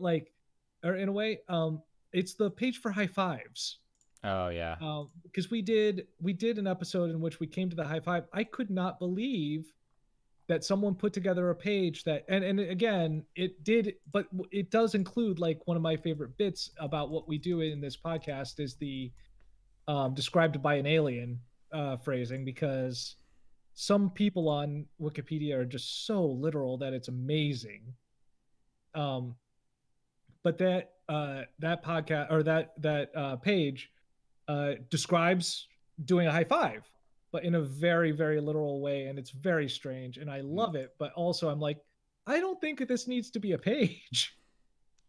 It's the page for high fives. Oh yeah. Because we did an episode in which we came to the high five. I could not believe that someone put together a page that, and again, it did, but it does include, like, one of my favorite bits about what we do in this podcast is the described by an alien phrasing, because some people on Wikipedia are just so literal that it's amazing. But that podcast, or that page describes doing a high five, but in a very, very literal way, and it's very strange, and I love it. But also, I'm like, I don't think that this needs to be a page.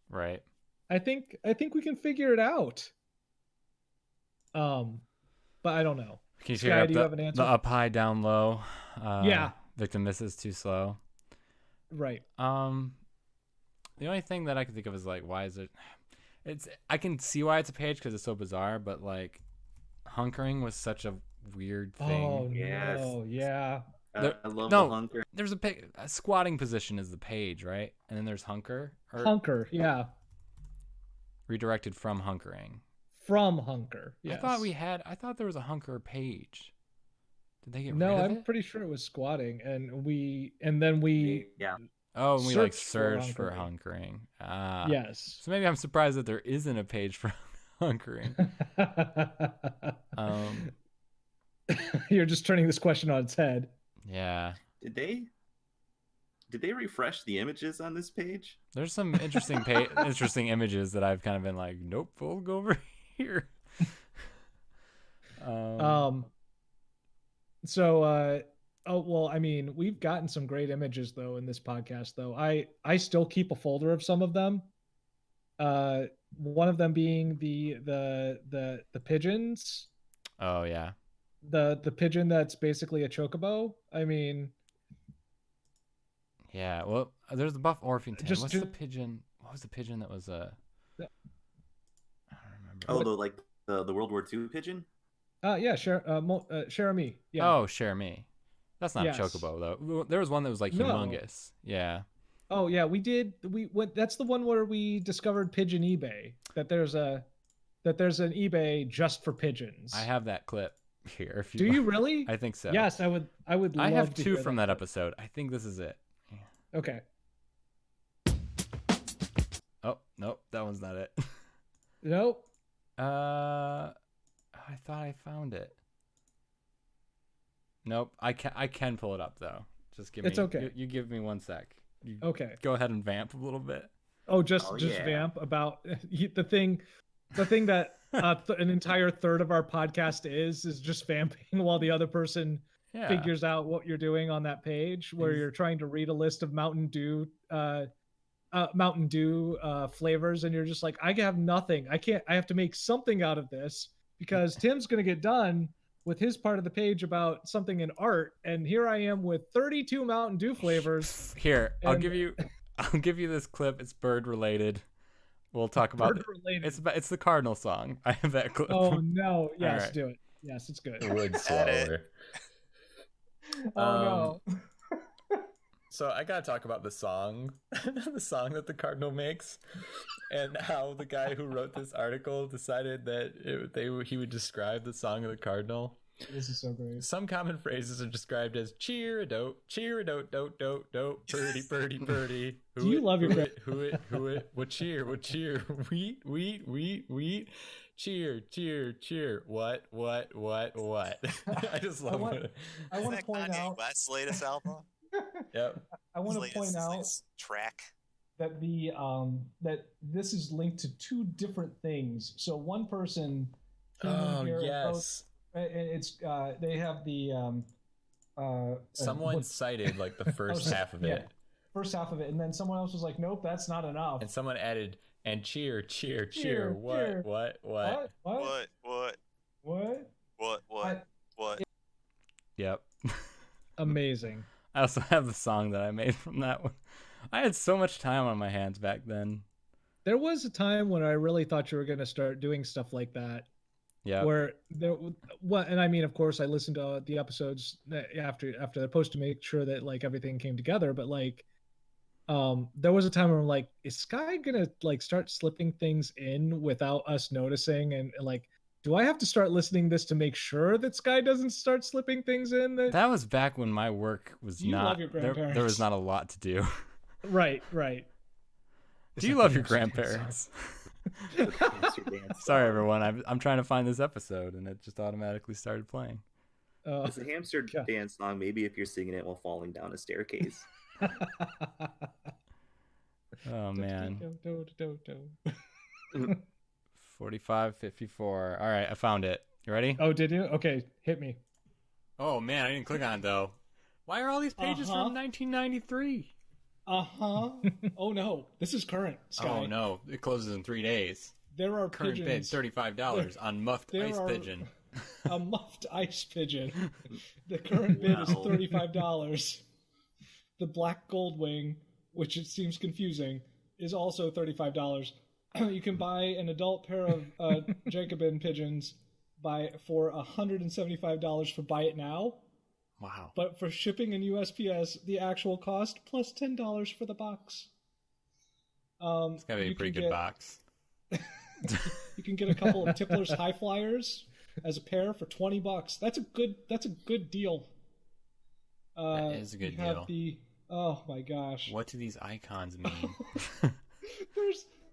Right. I think we can figure it out. But I don't know. Can you Sky, figure out do you have an answer? the up, high, down, low? Yeah. Victim misses too slow. Right. The only thing that I can think of is like, why is it? I can see why it's a page because it's so bizarre, but like, hunkering was such a weird thing. Oh Yes. no, yeah. I love no. the hunker. There's a squatting position is the page, right? And then there's hunker. Hunker, yeah. Redirected from hunkering. From hunker. Yes. I thought there was a hunker page. Did they get rid No, of I'm it? pretty sure it was squatting, and then we Yeah. Oh, and we like searched searched for for hunkering. Ah. yes. So maybe I'm surprised that there isn't a page for hunkering. You're just turning this question on its head. Yeah. Did they refresh the images on this page? There's some interesting images that I've kind of been like, nope, we'll go over here. Oh well, I mean, we've gotten some great images though in this podcast though. I still keep a folder of some of them. One of them being the pigeons. Oh yeah. The pigeon that's basically a chocobo. I mean, yeah. Well, there's the Buff Orpington. Just- the pigeon? What was the pigeon that was a? I don't remember. Oh, the World War II pigeon? yeah, share me. Yeah. Oh, share me. That's not Yes. a chocobo though. There was one that was like No. humongous. Yeah. Oh yeah, that's the one where we discovered pigeon eBay. That there's an eBay just for pigeons. I have that clip here. If you Do you really? I think so. Yes, I would. I would. I love have to two hear from that clip. episode. I think this is it. Okay. Oh nope, that one's not it. Nope. I thought I found it. Nope, I can pull it up though. Just give me. It's okay. You give me 1 sec. Okay. Go ahead and vamp a little bit. Oh, just yeah. vamp about the thing that an entire third of our podcast is just vamping while the other person Yeah. figures out what you're doing on that page where you're trying to read a list of Mountain Dew flavors, and you're just like, I have nothing. I have to make something out of this because Tim's gonna get done with his part of the page about something in art, and here I am with 32 Mountain Dew flavors. Here, I'll And- give you this clip. It's bird related. We'll talk about it. Bird-related. It's the Cardinal song. I have that clip. Oh no! Yes, right. do it. Yes, it's good. Wood swallower. Oh no! So I gotta talk about the song, the song that the Cardinal makes, and how the guy who wrote this article decided that he would describe the song of the Cardinal. This is so great. Some common phrases are described as cheer a dote, dote, dote, dote, birdie, birdie, birdie. Do you love your who it, what cheer, wheat, cheer, what? I just love it. I Isn't want that to point Kanye out. West's latest album? Yep. I want to His point out latest track. that that this is linked to two different things. So one person. came in Oh here and yes. it's they have the Someone cited like the first half of yeah, it, first half of it, and then someone else was like, nope, that's not enough. and someone added and cheer. Cheer. What? What? Yep. Amazing. I also have the song that I made from that one. I had so much time on my hands back then. There was a time when I really thought you were going to start doing stuff like that. Yeah. Where and I mean, of course, I listened to the episodes after they're posted to make sure that like everything came together. But like, there was a time where I'm like, is Sky gonna like start slipping things in without us noticing? And like, do I have to start listening this to make sure that Sky doesn't start slipping things in? That was back when my work was You not love your there grandparents. was not a lot to do. Right. Do you love your grandparents? Sorry, everyone. I'm trying to find this episode, and it just automatically started playing. It's a hamster yeah. dance song. Maybe if you're singing it while falling down a staircase. Oh man. 45:54. All right, I found it. You ready? Oh, did you? Okay, hit me. Oh man, I didn't click on it though. Why are all these pages from 1993? Oh no, this is current. Sky. Oh no, it closes in 3 days. There are Current bid pigeons. $35 on muffed There ice are- pigeon. A muffed ice pigeon. The current bid is Wow. $35. The black gold wing, which it seems confusing, is also $35. You can buy an adult pair of Jacobin pigeons for $175 for buy it now. Wow. But for shipping and USPS, the actual cost plus $10 for the box. It's gotta be a pretty good box. You can get a couple of Tippler's High Flyers as a pair for $20. That's a good deal. That is a good deal. Oh my gosh. What do these icons mean?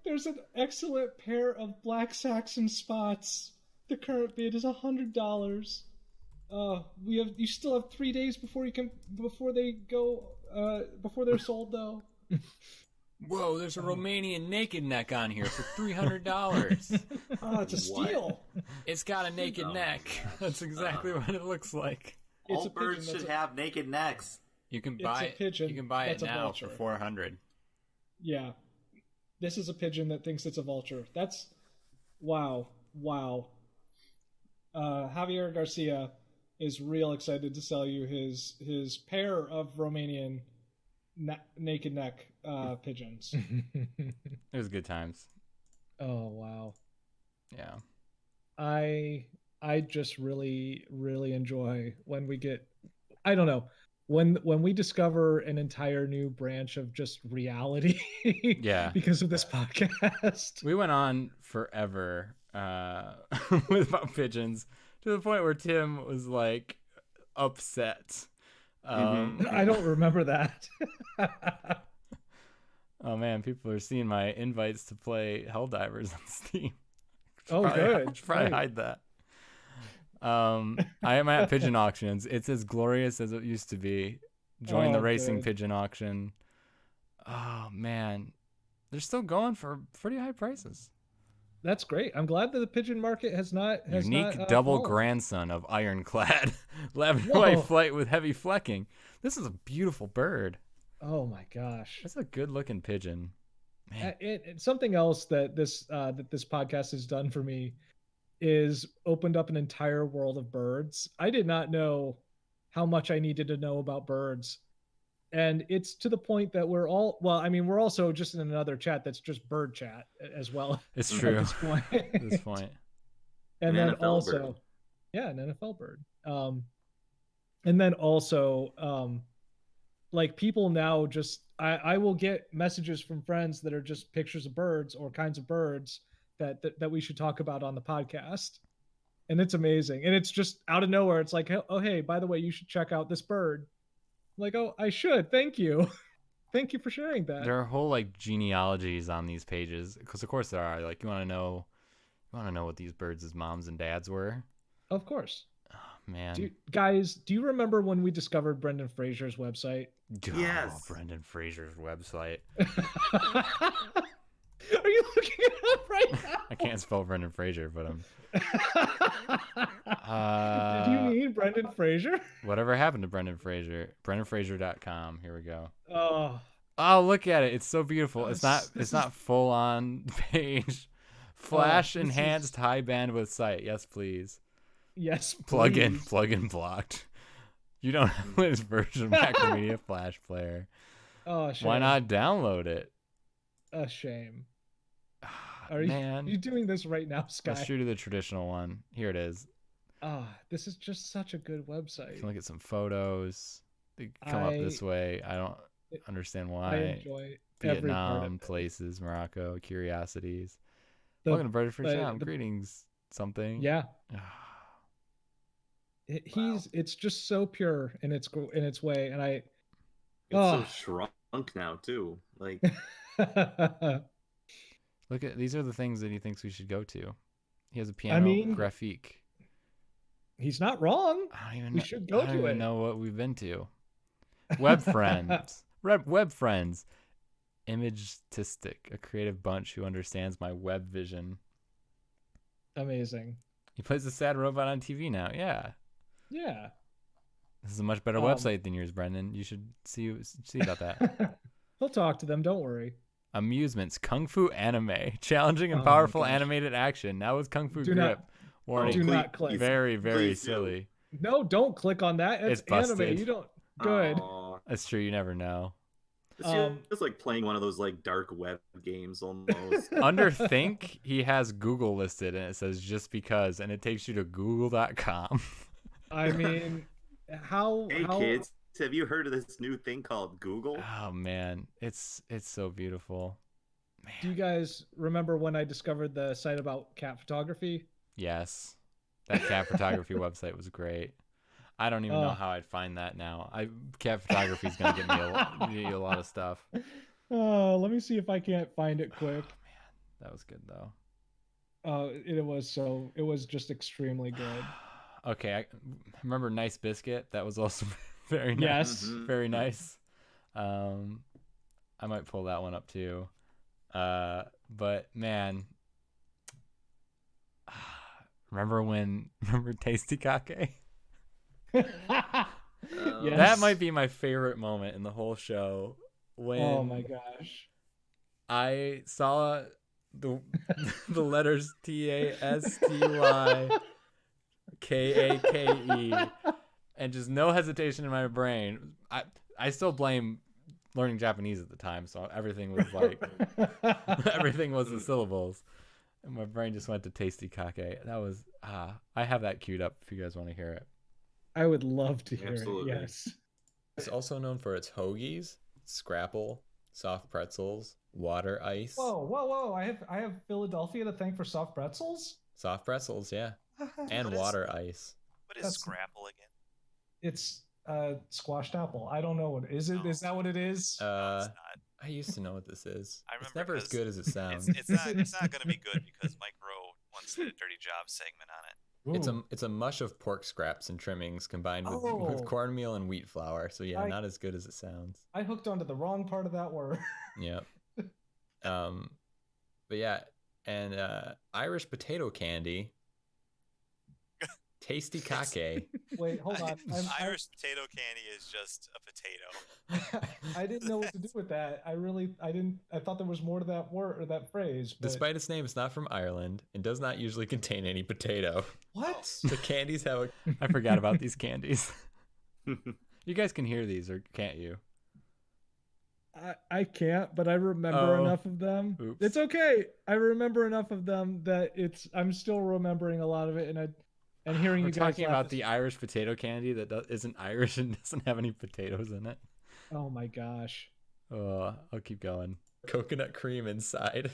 There's an excellent pair of Black Saxon spots. The current bid is $100. You still have 3 days before they're sold though. Whoa, there's a Romanian naked neck on here for $300. Oh, it's a steal. It's got a naked neck. That's exactly what it looks like. All birds should have naked necks. You can buy it. You can buy it now for $400. Yeah, this is a pigeon that thinks it's a vulture. That's wow. Javier Garcia is real excited to sell you his pair of Romanian naked neck pigeons. It was good times. Oh wow. Yeah. I just really enjoy when we get, I don't know, when we discover an entire new branch of just reality. Yeah. Because of this podcast. We went on forever about pigeons to the point where Tim was like upset. I don't remember that. Oh man, people are seeing my invites to play Helldivers on Steam. Good. I should probably hide that. I am at pigeon auctions. It's as glorious as it used to be. Join the racing pigeon auction. Oh man, they're still going for pretty high prices. That's great. I'm glad that the pigeon market has unique double grandson of ironclad, lavender white flight with heavy flecking. This is a beautiful bird. Oh my gosh, that's a good looking pigeon. Man. Something else that this podcast has done for me is opened up an entire world of birds. I did not know how much I needed to know about birds. And it's to the point that we're also just in another chat that's just bird chat as well. It's true. At this point. And then also, an NFL bird. And then also, like people now just, I will get messages from friends that are just pictures of birds or kinds of birds that we should talk about on the podcast. And it's amazing. And it's just out of nowhere. It's like, oh, hey, by the way, you should check out this bird. I'm like, oh, I should. Thank you. Thank you for sharing that. There are whole like genealogies on these pages. Because of course there are. Like you want to know what these birds' moms and dads were? Of course. Oh, man. Do you remember when we discovered Brendan Fraser's website? Yes. Brendan Fraser's website. Are you looking it up right now? I can't spell Brendan Fraser, but I'm. Did you mean Brendan Fraser? Whatever happened to Brendan Fraser? BrendanFraser.com. Here we go. Oh, look at it! It's so beautiful. It's not full on page. Flash enhanced high bandwidth site. Yes, please. Yes, please. Plugin blocked. You don't have this version of Macromedia Flash Player. Oh, shame. Why not download it? A shame. Are you doing this right now, Sky? Let's shoot to the traditional one. Here it is. This is just such a good website. You can look at some photos. They come up this way. I don't understand why. I enjoy Vietnam, places, Morocco, curiosities. Welcome to British Free Greetings. Something. Yeah. It's just so pure in its way, and it's so shrunk now too. Like. Look at these are the things that he thinks we should go to. He has a piano graphique. He's not wrong. I don't even know what we've been to. Web friends. Web friends. Imagetistic, a creative bunch who understands my web vision. Amazing. He plays a sad robot on TV now. Yeah. Yeah. This is a much better website than yours, Brendan. You should see about that. We'll talk to them. Don't worry. Amusements, Kung Fu anime, challenging and powerful animated action. Now with Kung Fu grip. Warning. Do not click. Very, very silly. No, don't click on that. It's anime. You don't. Good. Aww. That's true. You never know. It's just like playing one of those like dark web games almost. Under think, he has Google listed, and it says just because, and it takes you to google.com. I mean, how Hey kids, have you heard of this new thing called Google? Oh man, it's so beautiful. Man. Do you guys remember when I discovered the site about cat photography? Yes, that cat photography website was great. I don't even know how I'd find that now. Cat photography is gonna get me a lot of stuff. Oh, let me see if I can't find it quick. Oh, man, that was good though. It was just extremely good. Okay, I remember Nice Biscuit. That was also very nice. Yes. Very nice. I might pull that one up too. But man, remember Tasty Kake? Yes. That might be my favorite moment in the whole show. When Oh my gosh. I saw the letters TASTYKAKE and just no hesitation in my brain. I still blame learning Japanese at the time, so everything was like everything was the syllables. And my brain just went to Tasty Kake. That was I have that queued up if you guys want to hear it. I would love to hear Absolutely. it. Yes. It's also known for its hoagies, scrapple, soft pretzels, water ice. Whoa! I have Philadelphia to thank for soft pretzels. Soft pretzels, yeah, and What is- water ice. What is That's- Scrapple again? It's squashed apple. I don't know what is it. No. Is that what it is? No, it's not. I used to know what this is. I It's remember never as 'cause good as it sounds. It's not going to be good because Mike Rowe once did a dirty job segment on it. It's a mush of pork scraps and trimmings combined with Oh. cornmeal and wheat flour. So yeah, I- not as good as it sounds. I hooked onto the wrong part of that word. Yep. But yeah, and Irish potato candy, Tasty Kake. Wait, hold on. Irish potato candy is just a potato. I didn't know what to do with that. I thought there was more to that word or that phrase. But Despite its name, it's not from Ireland and does not usually contain any potato. what? The candies have I forgot about these candies. You guys can hear these, or can't you? I can't, but I remember enough of them. Oops. It's okay. I remember enough of them that I'm still remembering a lot of it, and hearing We're you guys talking laugh about is- the Irish potato candy that isn't Irish and doesn't have any potatoes in it. Oh my gosh. I'll keep going. Coconut cream inside.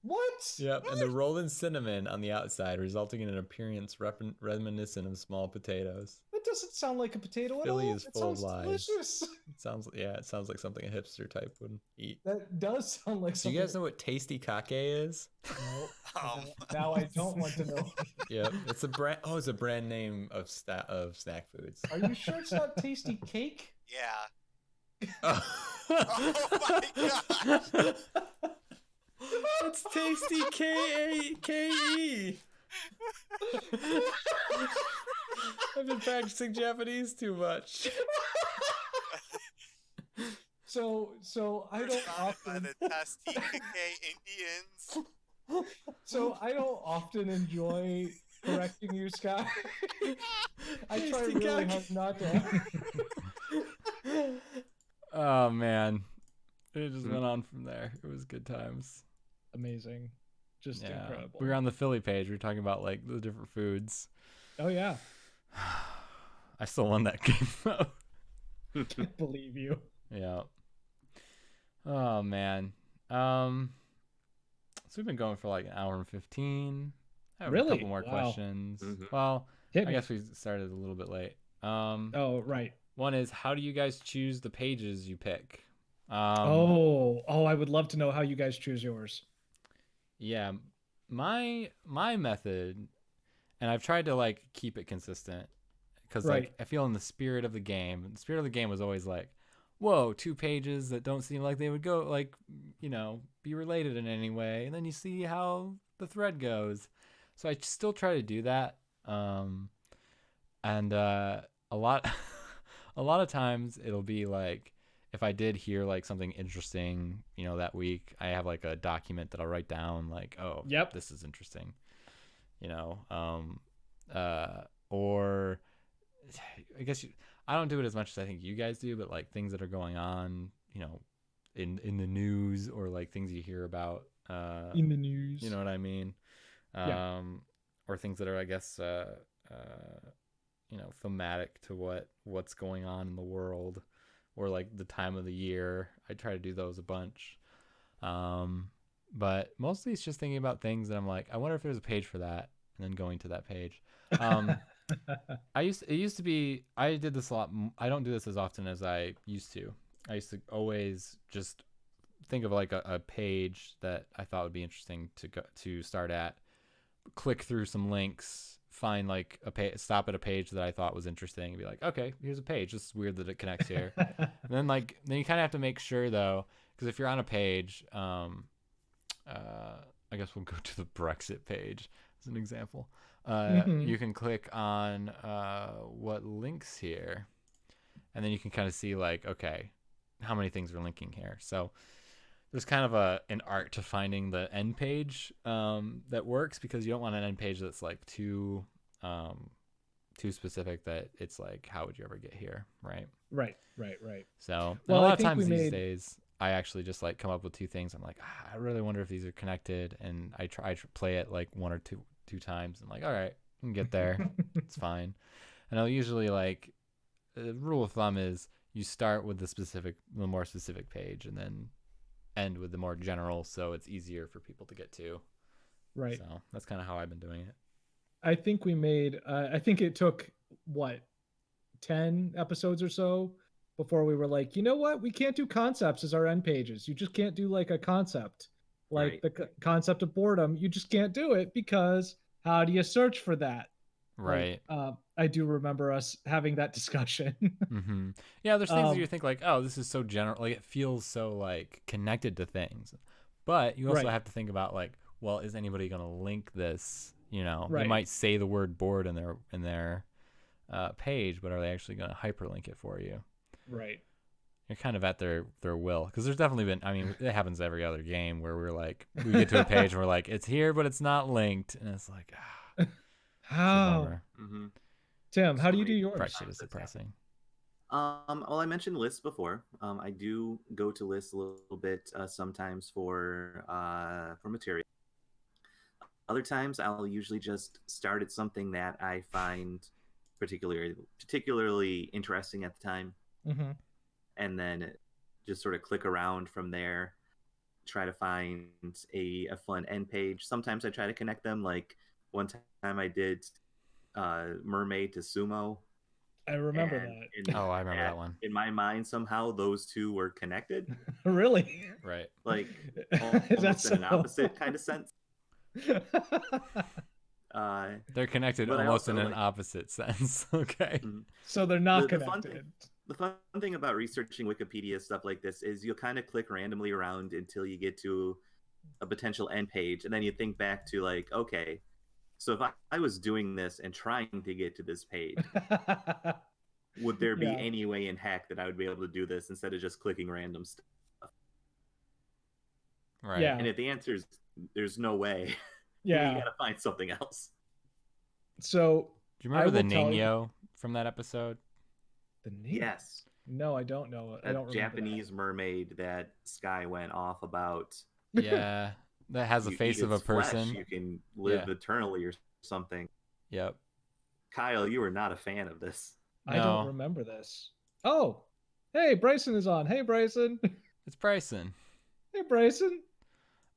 What? Yep, and the rolled in cinnamon on the outside, resulting in an appearance reminiscent of small potatoes. That doesn't sound like a potato Philly at all. is It full of sounds lies. delicious. It sounds like something a hipster type would eat. That does sound like Do something. you guys know what Tasty Kake is? No. Um, Now I don't want to know. Yep, it's a brand. Oh, it's a brand name of snack foods. Are you sure it's not tasty cake? Yeah. Oh, Oh my gosh. It's Tasty Kake. I've been practicing Japanese too much. So I don't Founded by often. the Tastikake Indians. So I don't often enjoy correcting you, Scott. I try Tasty really cake. hard not to. Oh man, it just went on from there. It was good times. Amazing, just incredible. We were on the Philly page. We were talking about like the different foods. Oh yeah, I still won that game though. can't believe you. Yeah. Oh man. So we've been going for like an hour and 15. I have a Really? couple more Wow. questions. Mhm. Well, Hit I me. guess we started a little bit late. Oh right. One is, how do you guys choose the pages you pick? I would love to know how you guys choose yours. Yeah, my method, and I've tried to like keep it consistent, because like Right. I feel in the spirit of the game. The spirit of the game was always like, whoa, 2 pages that don't seem like they would go like, be related in any way, and then you see how the thread goes. So I still try to do that, and a lot of times it'll be like, if I did hear like something interesting, that week, I have like a document that I'll write down like, oh, Yep. this is interesting, or I guess I don't do it as much as I think you guys do, but like things that are going on, in the news, or like things you hear about In the news. you know what I mean? Yeah. Or things that are, I guess, thematic to what's going on in the world, or like the time of the year. I try to do those a bunch. But mostly it's just thinking about things that I'm like, I wonder if there's a page for that, and then going to that page. It used to be, I did this a lot. I don't do this as often as I used to. I used to always just think of like a page that I thought would be interesting to start at, click through some links, find like stop at a page that I thought was interesting, and be like, okay, here's a page. This is weird that it connects here. And then you kind of have to make sure though, because if you're on a page, I guess we'll go to the Brexit page as an example. You can click on what links here, and then you can kind of see like, okay, how many things are linking here. So there's kind of an art to finding the end page that works, because you don't want an end page that's like too specific that it's like, how would you ever get here, right? Right. So Well, a lot I of think times we these made- days I actually just like come up with two things. I'm like, I really wonder if these are connected, and I try to play it like one or two times, and like, all right, I can get there. It's fine. And I'll usually like, the rule of thumb is you start with the more specific page, and then end with the more general, so it's easier for people to get to. Right. So that's kind of how I've been doing it. I think we made, I think it took, 10 episodes or so before we were like, you know what? We can't do concepts as our end pages. You just can't do like a concept, like Right. the concept of boredom. You just can't do it, because how do you search for that? Right. Like, I do remember us having that discussion. Mm-hmm. Yeah, there's things that you Um, think like, oh, this is so general, like it feels so like connected to things, but you also Right. have to think about like, well, is anybody going to link this? They Right. might say the word board in their page, but are they actually going to hyperlink it for you? Right. You're kind of at their will, because there's definitely been, I mean, it happens every other game where we're like, we get to a page and we're like, it's here but it's not linked, and it's like, it's a How? bummer. Mm-hmm. Tim, how do you do Somebody- yours? Brexit is depressing. Well, I mentioned lists before. I do go to lists a little bit sometimes for material. Other times, I'll usually just start at something that I find particularly interesting at the time, Mm-hmm. and then just sort of click around from there. Try to find a fun end page. Sometimes I try to connect them. Like one time I did mermaid to sumo. I remember and that. Oh, I remember that one. In my mind, somehow those two were connected, Really? Right. like Is that almost in an so? opposite kind of sense. They're connected But I almost also, in an like- opposite sense. Okay. So they're not The fun connected. The fun thing about researching Wikipedia stuff like this is you'll kind of click randomly around until you get to a potential end page, and then you think back to like, okay, so if I was doing this and trying to get to this page, would there be Yeah. any way in heck that I would be able to do this instead of just clicking random stuff? Right. Yeah. And if the answer is there's no way, Yeah. you gotta find something else. So Do you remember I the will tell you- Nino from that episode? the name? Yes, No, I don't know. I that don't remember Japanese mermaid that Sky went off about. Yeah. That has the You face eat of a its flesh, person. you can live Yeah. eternally or something. Yep. Kyle, you were not a fan of this. that. I don't No. remember this. Oh, hey, Bryson is on. Hey, Bryson. It's Bryson. Hey, Bryson.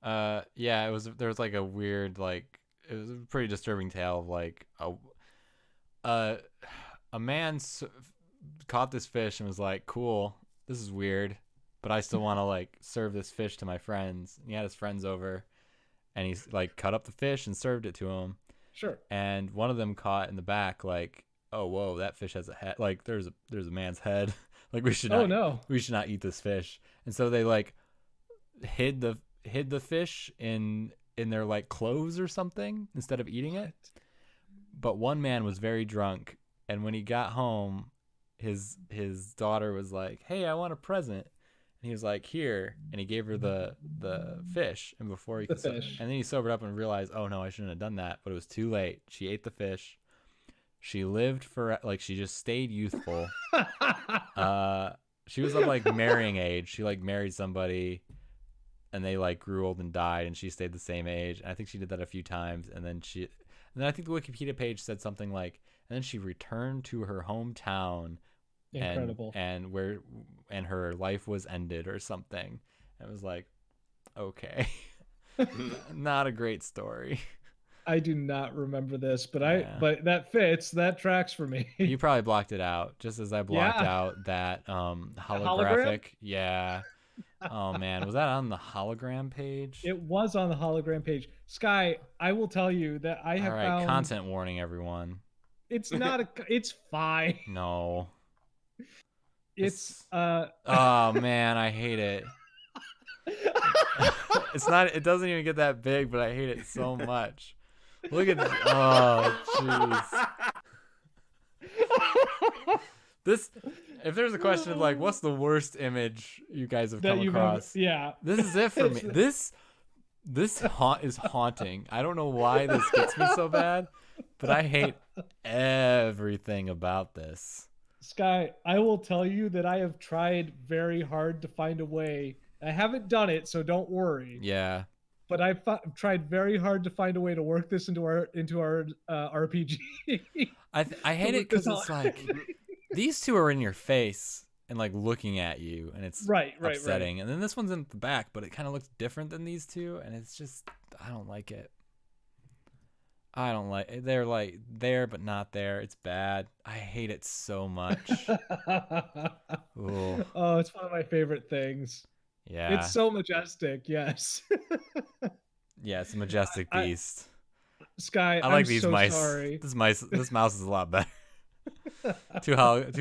Yeah, there was like a weird, like, it was a pretty disturbing tale of like a man caught this fish and was like, cool, this is weird, but I still want to like serve this fish to my friends. And he had his friends over, and he's like cut up the fish and served it to him. Sure. And one of them caught in the back like, oh whoa, that fish has a head. Like there's a man's head. Like we should not. Oh no. We should not eat this fish. And so they like hid the fish in their like clothes or something instead of eating it. But one man was very drunk, and when he got home, his daughter was like, "Hey, I want a present." And he was like, "Here," and he gave her the fish. And before he The could fish. and then he sobered up and realized, "Oh no, I shouldn't have done that." But it was too late. She ate the fish. She lived for like she just stayed youthful. She was of like marrying age. She like married somebody, and they like grew old and died, and she stayed the same age. And I think she did that a few times, and then I think the Wikipedia page said something like, and then she returned to her hometown, Incredible. and her life was ended or something. And it was like, okay, not a great story. I do not remember this, but Yeah. but that fits. That tracks for me. You probably blocked it out, just as I blocked Yeah. out that hologram? holographic. Yeah. Oh man, was that on the hologram page? It was on the hologram page. Sky, I will tell you that I have All right, found content warning, everyone. it's not it's fine. No. It's Oh man, I hate it. It's not. It doesn't even get that big, but I hate it so much. Look at this. Oh jeez. This. If there's a question of like, what's the worst image you guys have come across? Yeah. This is it for me. This is haunting. I don't know why this gets me so bad, but I hate everything about this. Sky, I will tell you that I have tried very hard to find a way. I haven't done it, so don't worry. Yeah. But I've tried very hard to find a way to work this into our RPG. I hate it because it's like these two are in your face and like looking at you, and it's upsetting. Right. And then this one's in the back, but it kind of looks different than these two, and it's just I don't like it. I don't like it. They're like there but not there. It's bad. I hate it so much. Oh, it's one of my favorite things. Yeah. It's so majestic. Yes. Yeah, it's a majestic beast. Sky, I like I'm these so mice. Sorry. This mouse is a lot better. Two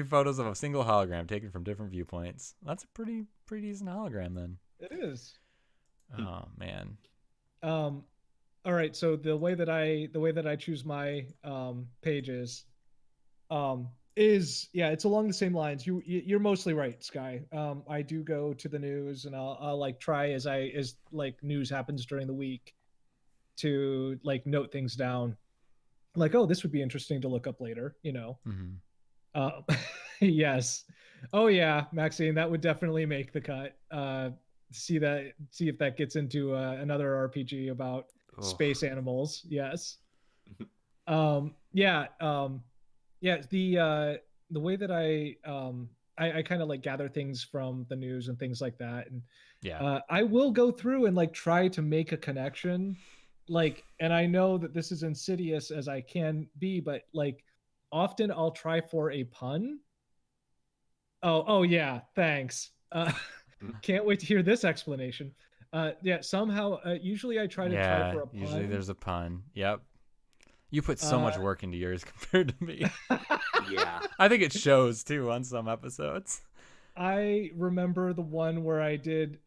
photos of a single hologram taken from different viewpoints. That's a pretty decent hologram then. It is. Oh man. All right, so the way that I choose my pages is it's along the same lines. You're mostly right, Sky. I do go to the news, and I'll like try as like news happens during the week to like note things down, like, oh, this would be interesting to look up later, you know. Mm-hmm. Yes. Oh yeah, Maxine, that would definitely make the cut. See if that gets into another RPG about space animals. Yes. The way that I kind of like gather things from the news and things like that, and I will go through and like try to make a connection, like, and I know that this is insidious as I can be, but like often I'll try for a pun. Oh yeah, thanks. Can't wait to hear this explanation. Somehow, usually I try for a pun. Usually there's a pun. Yep. You put so much work into yours compared to me. Yeah. I think it shows too on some episodes. I remember the one where I did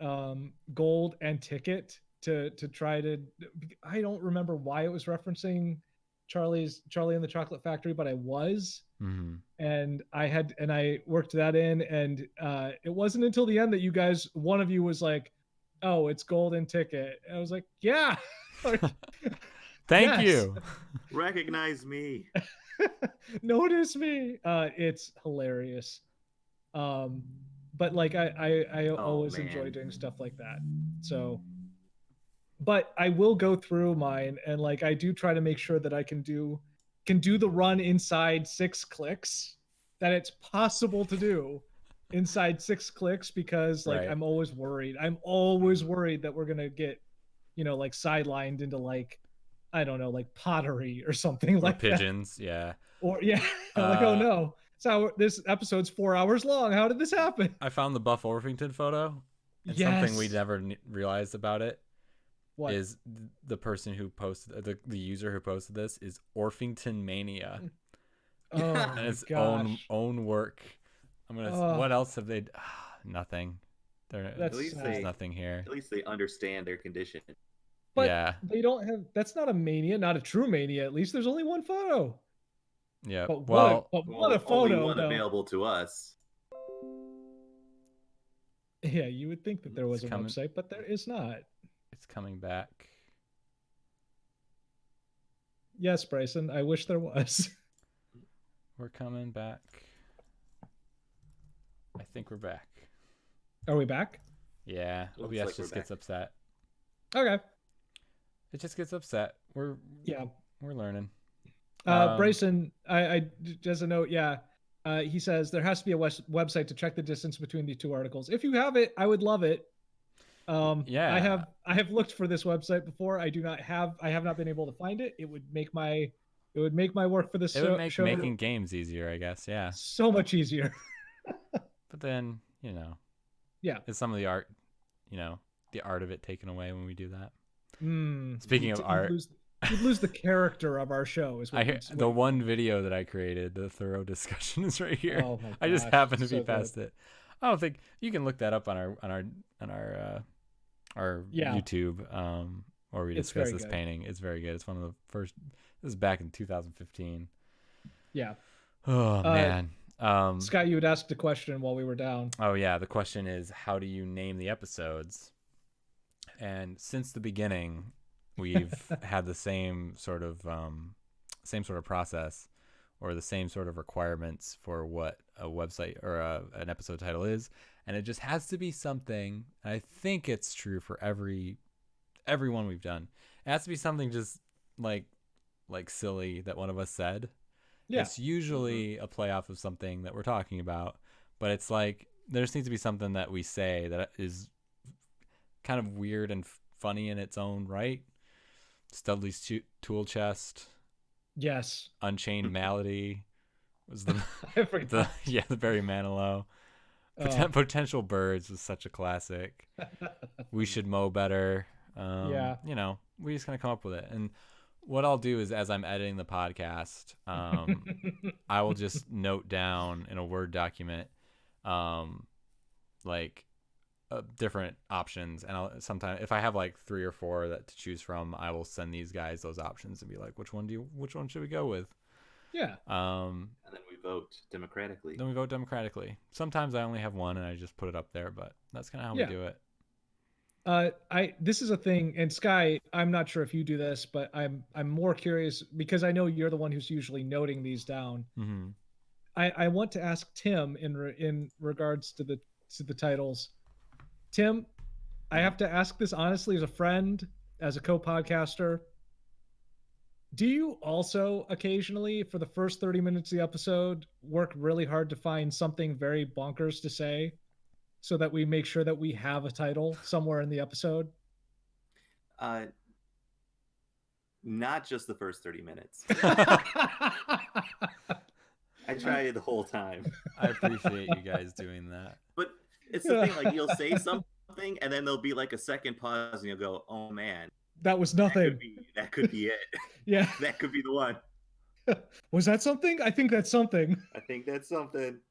gold and ticket to try to. I don't remember why it was referencing Charlie and the Chocolate Factory, but I was. Mm-hmm. And I worked that in, and it wasn't until the end that one of you was like, oh, it's golden ticket. And I was like, yeah. Thank you. Recognize me. Notice me. It's hilarious. But like I always enjoy doing stuff like that. So, but I will go through mine, and like I do try to make sure that I can do the run inside 6 clicks, that it's possible to do inside 6 clicks, because like I'm always worried that we're gonna get, you know, like sidelined into like, I don't know, like pottery or something, or like pigeons that. Or like, oh no, so this episode's 4 hours long, how did this happen? I found the Buff Orpington photo, and something we never realized about it. What is the person who posted the user who posted this is Orpington Mania. Oh, and it's own work. I'm gonna. What else have they? Nothing. There's nothing here. At least they understand their condition. But they don't have. That's not a mania, not a true mania. At least there's only one photo. Yeah. But what a photo! Only one available to us. Yeah, you would think that there was a website, but there is not. It's coming back. Yes, Bryson. I wish there was. We're coming back. I think we're back. Are we back? Yeah, Looks OBS like we're just gets back. upset. Okay. It just gets upset. We're Yeah. learning. Bryson, I just a note. Yeah. He says there has to be a website to check the distance between the two articles. If you have it, I would love it. Yeah. I have looked for this website before. I have not been able to find it. It would make my work for this It would make show making games easier, I guess. Yeah. so much easier. But then, Yeah. it's some of the art, the art of it taken away when we do that. Mm, Speaking of art, you'd lose the character of our show. Is what the one video that I created, the thorough discussion, is right here. Oh my gosh, I just happened to be so past it. I don't think you can look that up on our Yeah. YouTube, where we It's discuss very this good. painting. It's very good. It's one of the first. This is back in 2015. Yeah. Oh man. Scott, you had asked a question while we were down. Oh yeah, the question is, how do you name the episodes? And since the beginning, we've had the same sort of process, or the same sort of requirements for what a website or an episode title is, and it just has to be something. I think it's true for everyone we've done. It has to be something just like silly that one of us said. Yeah. It's usually a play off of something that we're talking about, but it's like there just needs to be something that we say that is kind of weird and funny in its own right. Studley's tool chest. Yes. Unchained Malady was the I forgot. the Barry Manilow. Potential Birds was such a classic. We Should Mow Better. Yeah. We just kind of come up with it. And what I'll do is, as I'm editing the podcast, I will just note down in a Word document, different options. And I'll sometimes, if I have like 3 or 4 that to choose from, I will send these guys those options and be like, which one should we go with? Yeah. And then we vote democratically. Sometimes I only have one and I just put it up there, but that's kind of how we do it. This is a thing, and Sky, I'm not sure if you do this, but I'm more curious because I know you're the one who's usually noting these down. Mm-hmm. I want to ask Tim in regards to the titles. Tim, I have to ask this honestly as a friend, as a co-podcaster. Do you also occasionally, for the first 30 minutes of the episode, work really hard to find something very bonkers to say, so that we make sure that we have a title somewhere in the episode? Not just the first 30 minutes. I try the whole time. I appreciate you guys doing that. But it's the thing, like, you'll say something and then there'll be like a second pause and you'll go, oh man, that was nothing. That could be it. Yeah. That could be the one. Was that something? I think that's something.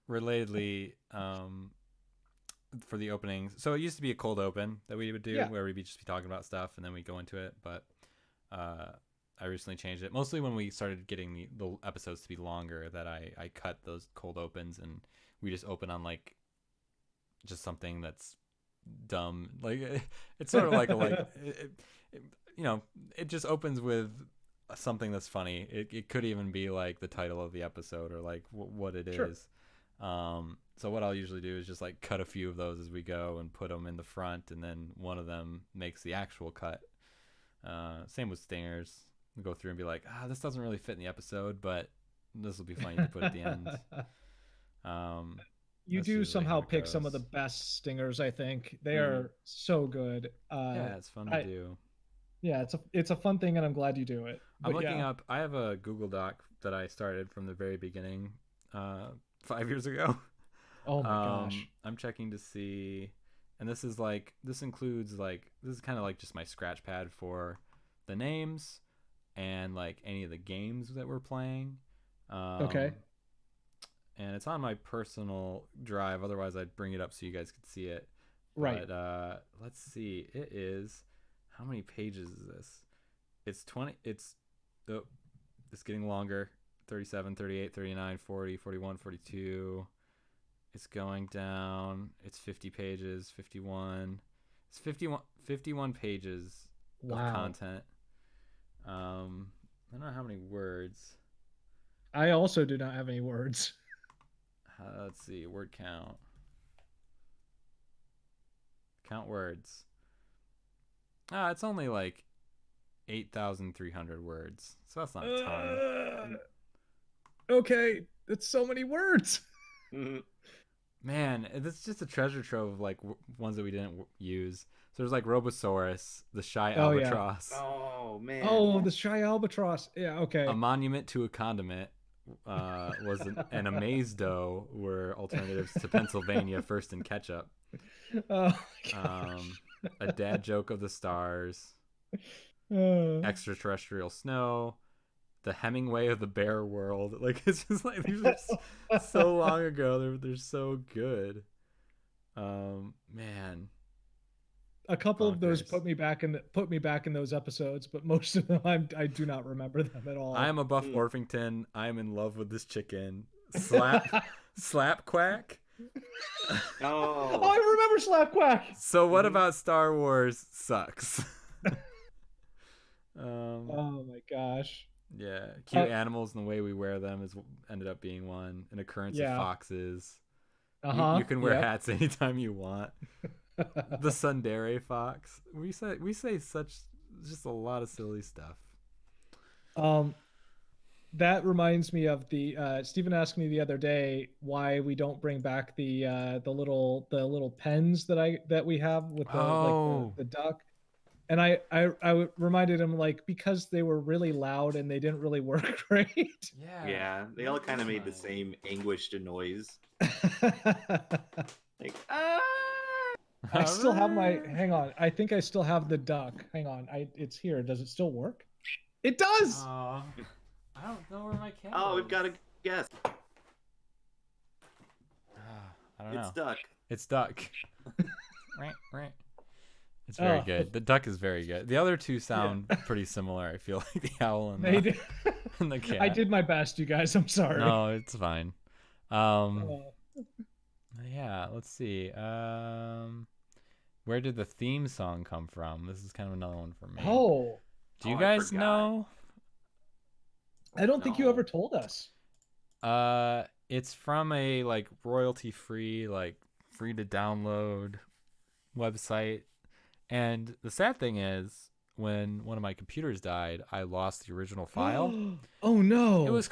Relatedly, for the openings, so it used to be a cold open that we would do, where we'd just be talking about stuff and then we go into it, but I recently changed it, mostly when we started getting the episodes to be longer, that I cut those cold opens and we just open on like just something that's dumb. Like it's sort of like it just opens with something that's funny. It could even be like the title of the episode, or like what it is. So what I'll usually do is just like cut a few of those as we go and put them in the front, and then one of them makes the actual cut. Same with stingers. We'll go through and be like, this doesn't really fit in the episode, but this will be funny to put at the end. You do somehow pick some of the best stingers, I think. They are so good. Yeah, it's fun to do. Yeah, it's a fun thing, and I'm glad you do it. I'm looking up. I have a Google Doc that I started from the very beginning, 5 years ago. Oh my gosh! I'm checking to see, and this is kind of like just my scratch pad for the names and like any of the games that we're playing. Okay. And it's on my personal drive. Otherwise, I'd bring it up so you guys could see it. Right. But let's see. It is. How many pages is this? It's 20. It's getting longer. 37, 38, 39, 40, 41, 42. It's going down. It's 50 pages. 51. It's 51 pages of content. I don't know how many words. I also do not have any words. Let's see. Word count. Count words. It's only like 8,300 words, so that's not a ton. Okay, that's so many words. Man, it's just a treasure trove of like ones that we didn't use. So there's like Robosaurus, the shy Oh, yeah. albatross, Oh man. Oh, the shy albatross. Yeah, okay. a monument to a condiment. Was an amaze dough were alternatives to Pennsylvania first in ketchup. Oh my gosh. A dad joke of the stars, extraterrestrial snow, the Hemingway of the bear world. Like, it's just like these are so long ago. They're so good. Man, A couple of those bonkers. put me back in those episodes, but most of them I do not remember them at all. I am a Buff Orpington. I am in love with this chicken. Slap quack. Oh. Oh, I remember Slap Quack. So what about Star Wars sucks? Oh my gosh. Yeah, cute animals and the way we wear them is ended up being one. An occurrence of foxes. You can wear hats anytime you want. The Sundere fox. We say such just a lot of silly stuff. That reminds me of the Stephen asked me the other day why we don't bring back the little pens that we have with the duck. And I reminded him, like, because they were really loud and they didn't really work great. Yeah, they all kind of made the same anguished noise. Like, I still have hang on. I think I still have the duck. Hang on. It's here. Does it still work? It does. I don't know where my camera oh, we've got a guess. I don't know. It's duck. It's duck. Right. It's very good. The duck is very good. The other two sound pretty similar. I feel like the owl and and the cat. I did my best, you guys. I'm sorry. No, it's fine. Yeah, let's see. Where did the theme song come from? This is kind of another one for me. Oh. Do you guys I know? I don't think you ever told us. It's from a like royalty-free, like free to download website. And the sad thing is, when one of my computers died, I lost the original file. Oh no. It was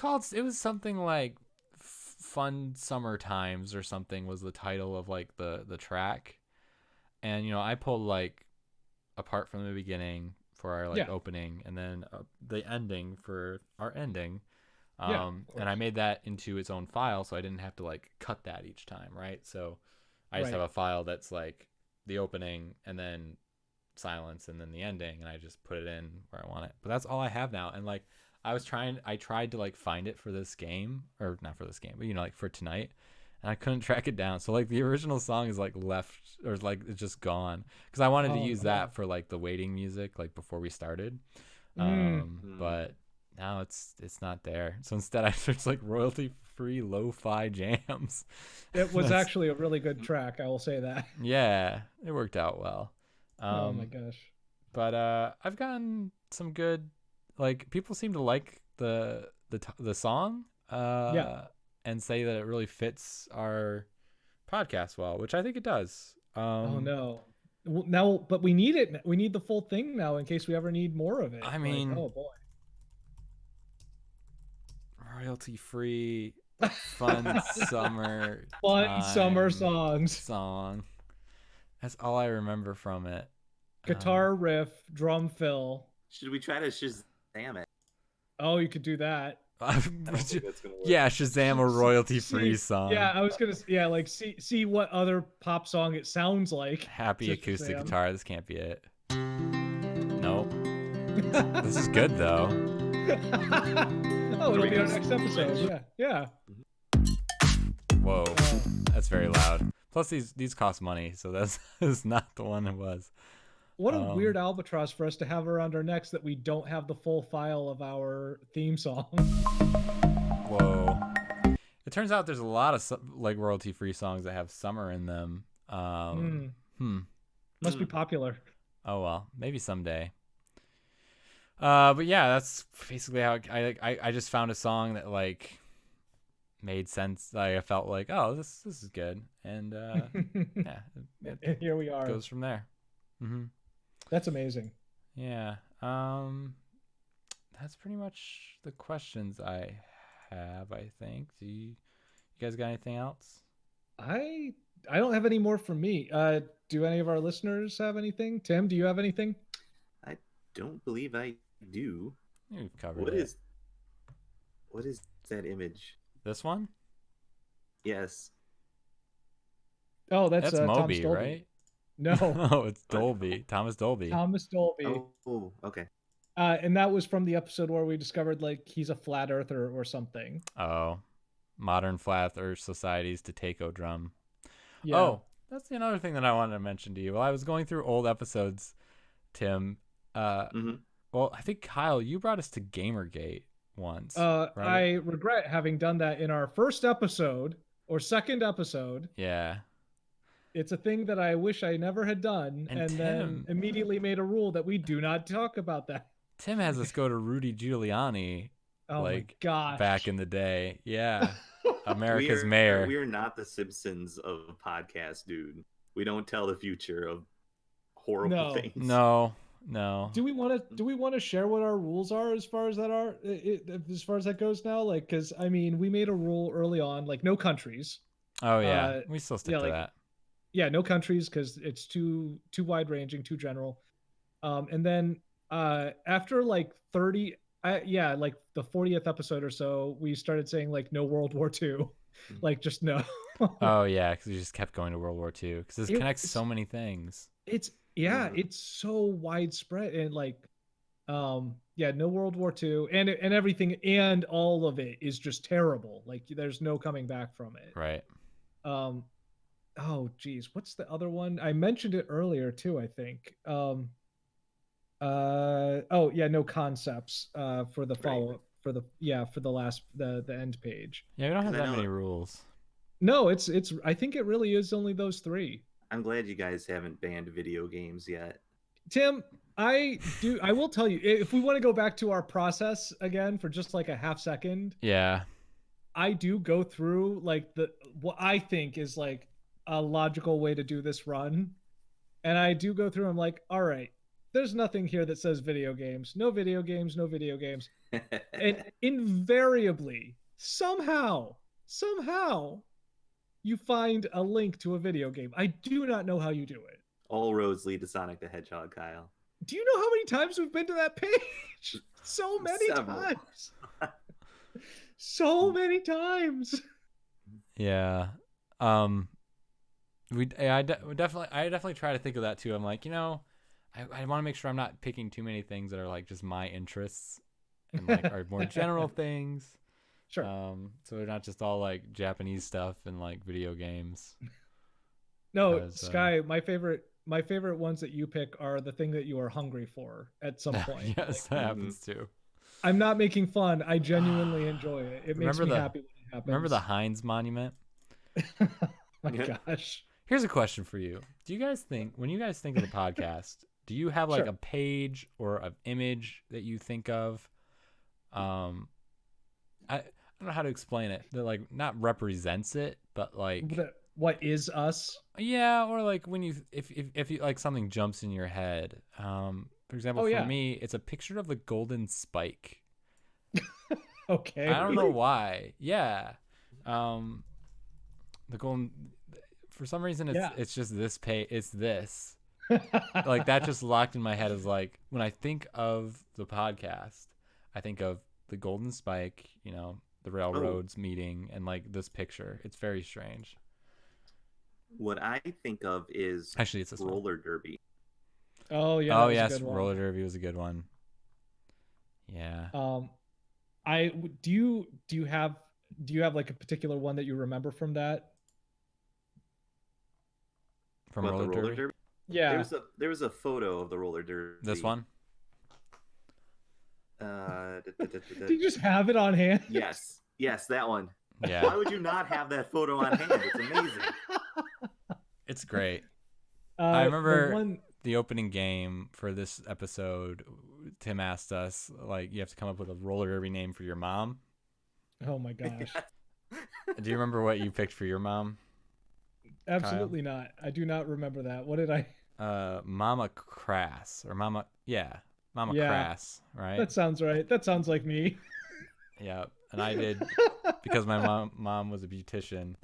something like Fun Summer Times or something was the title of like the track. And you know, I pulled like apart from the beginning for our like opening, and then the ending for our ending. And I made that into its own file, so I didn't have to like cut that each time, right? So I just have a file that's like the opening and then silence and then the ending, and I just put it in where I want it. But that's all I have now. And like I tried to like find it for this game, or not for this game, but you know, like for tonight, and I couldn't track it down. So like the original song is like left, or like it's just gone, because I wanted to use that for like the waiting music like before we started. But now it's not there. So instead I searched like royalty free lo-fi jams. It was actually a really good track, I will say that. Yeah, it worked out well. Oh my gosh. But I've gotten some good, like, people seem to like the song and say that it really fits our podcast well, which I think it does. Oh no. Well, now, but we need it. We need the full thing now in case we ever need more of it. I mean, oh boy. Royalty free, fun summer song. That's all I remember from it. Guitar riff, drum fill. Should we try to Shazam it? Oh, you could do that. Yeah, Shazam a royalty free song. Yeah, I was gonna like see what other pop song it sounds like. Happy acoustic guitar. This can't be it. Nope. This is good though. Oh, it'll be our next episode. Yeah. Whoa, that's very loud. Plus these cost money, so that's not the one it was. What a weird albatross for us to have around our necks that we don't have the full file of our theme song. Whoa. It turns out there's a lot of like royalty-free songs that have summer in them. Must be popular. Oh well, maybe someday. But yeah, that's basically how I just found a song that like made sense. I felt like, oh, this is good, and yeah, it Here we are. goes from there. Mm-hmm. That's amazing. Yeah. That's pretty much the questions I have. I think. Do you guys got anything else? I don't have any more from me. Do any of our listeners have anything? Tim, do you have anything? I don't believe I do. You've covered What it. What is that image? This one? Yes. Oh, that's That's Tom Moby, Stolby. right? No, Oh, it's Dolby. Thomas Dolby. Thomas Dolby. Oh, okay. And that was from the episode where we discovered like he's a flat earther or something. Oh, modern flat earth societies to Taiko drum. Yeah. Oh, that's another thing that I wanted to mention to you. While I was going through old episodes, Tim, well, I think Kyle, you brought us to Gamergate once. Right? I regret having done that in our first episode or second episode. Yeah. It's a thing that I wish I never had done, and then immediately made a rule that we do not talk about that. Tim has us go to Rudy Giuliani. Oh like, my gosh. Back in the day. Yeah. America's mayor. We are not the Simpsons of podcasts, dude. We don't tell the future of horrible things. No. Do we want to share what our rules are as far as that goes now? Like, because I mean, we made a rule early on, like no countries. Oh yeah, we still stick to that. Yeah, no countries because it's too wide ranging, too general. And then after like 30, like the 40th episode or so, we started saying like no World War II, like just no. Oh yeah, because we just kept going to World War II because it connects so many things. It's so widespread and like, no World War II and everything and all of it is just terrible. Like there's no coming back from it. Right. Oh geez, what's the other one? I mentioned it earlier too, I think. No concepts for the follow-up for the last the end page. Yeah, we don't have that many rules. No, it's I think it really is only those three. I'm glad you guys haven't banned video games yet. Tim, I will tell you, if we want to go back to our process again for just like a half second. Yeah. I do go through like what I think is like a logical way to do this run. And I do go through, I'm like, all right, there's nothing here that says video games. No video games, no video games. And invariably, somehow, you find a link to a video game. I do not know how you do it. All roads lead to Sonic the Hedgehog, Kyle. Do you know how many times we've been to that page? So many times. So many times. Yeah. I definitely try to think of that too. I'm like, I want to make sure I'm not picking too many things that are like just my interests and like are more general things. Sure. So they're not just all like Japanese stuff and like video games. No, Sky, my favorite ones that you pick are the thing that you are hungry for at some point. Yes, that happens too. I'm not making fun. I genuinely enjoy it. It makes me happy when it happens. Remember the Heinz Monument? My gosh. Here's a question for you. Do you guys think, when you guys think of the podcast, do you have like a page or an image that you think of? I don't know how to explain it. That like not represents it, but like what is us? Yeah, or like when you if you like something jumps in your head. For example, for me, it's a picture of the golden spike. Okay. I don't know why. Yeah. The golden, for some reason it's just this page. It's this. Like that just locked in my head as like when I think of the podcast, I think of the golden spike, the railroads meeting and like this picture. It's very strange. What I think of is actually it's this roller derby. Oh yeah. Oh yes, roller derby was a good one. Yeah. Do you have like a particular one that you remember from that? From roller derby? Yeah. There was a photo of the roller derby. This one? Do you just have it on hand? Yes, that one. Yeah. Why would you not have that photo on hand? It's amazing. It's great. I remember the opening game for this episode. Tim asked us, like, you have to come up with a roller derby name for your mom. Oh my gosh. Do you remember what you picked for your mom? Absolutely not. I do not remember that. What did I? Mama Crass or Mama Mama Yeah. Crass, right? That sounds right. That sounds like me. Yeah, and I did because my mom was a beautician.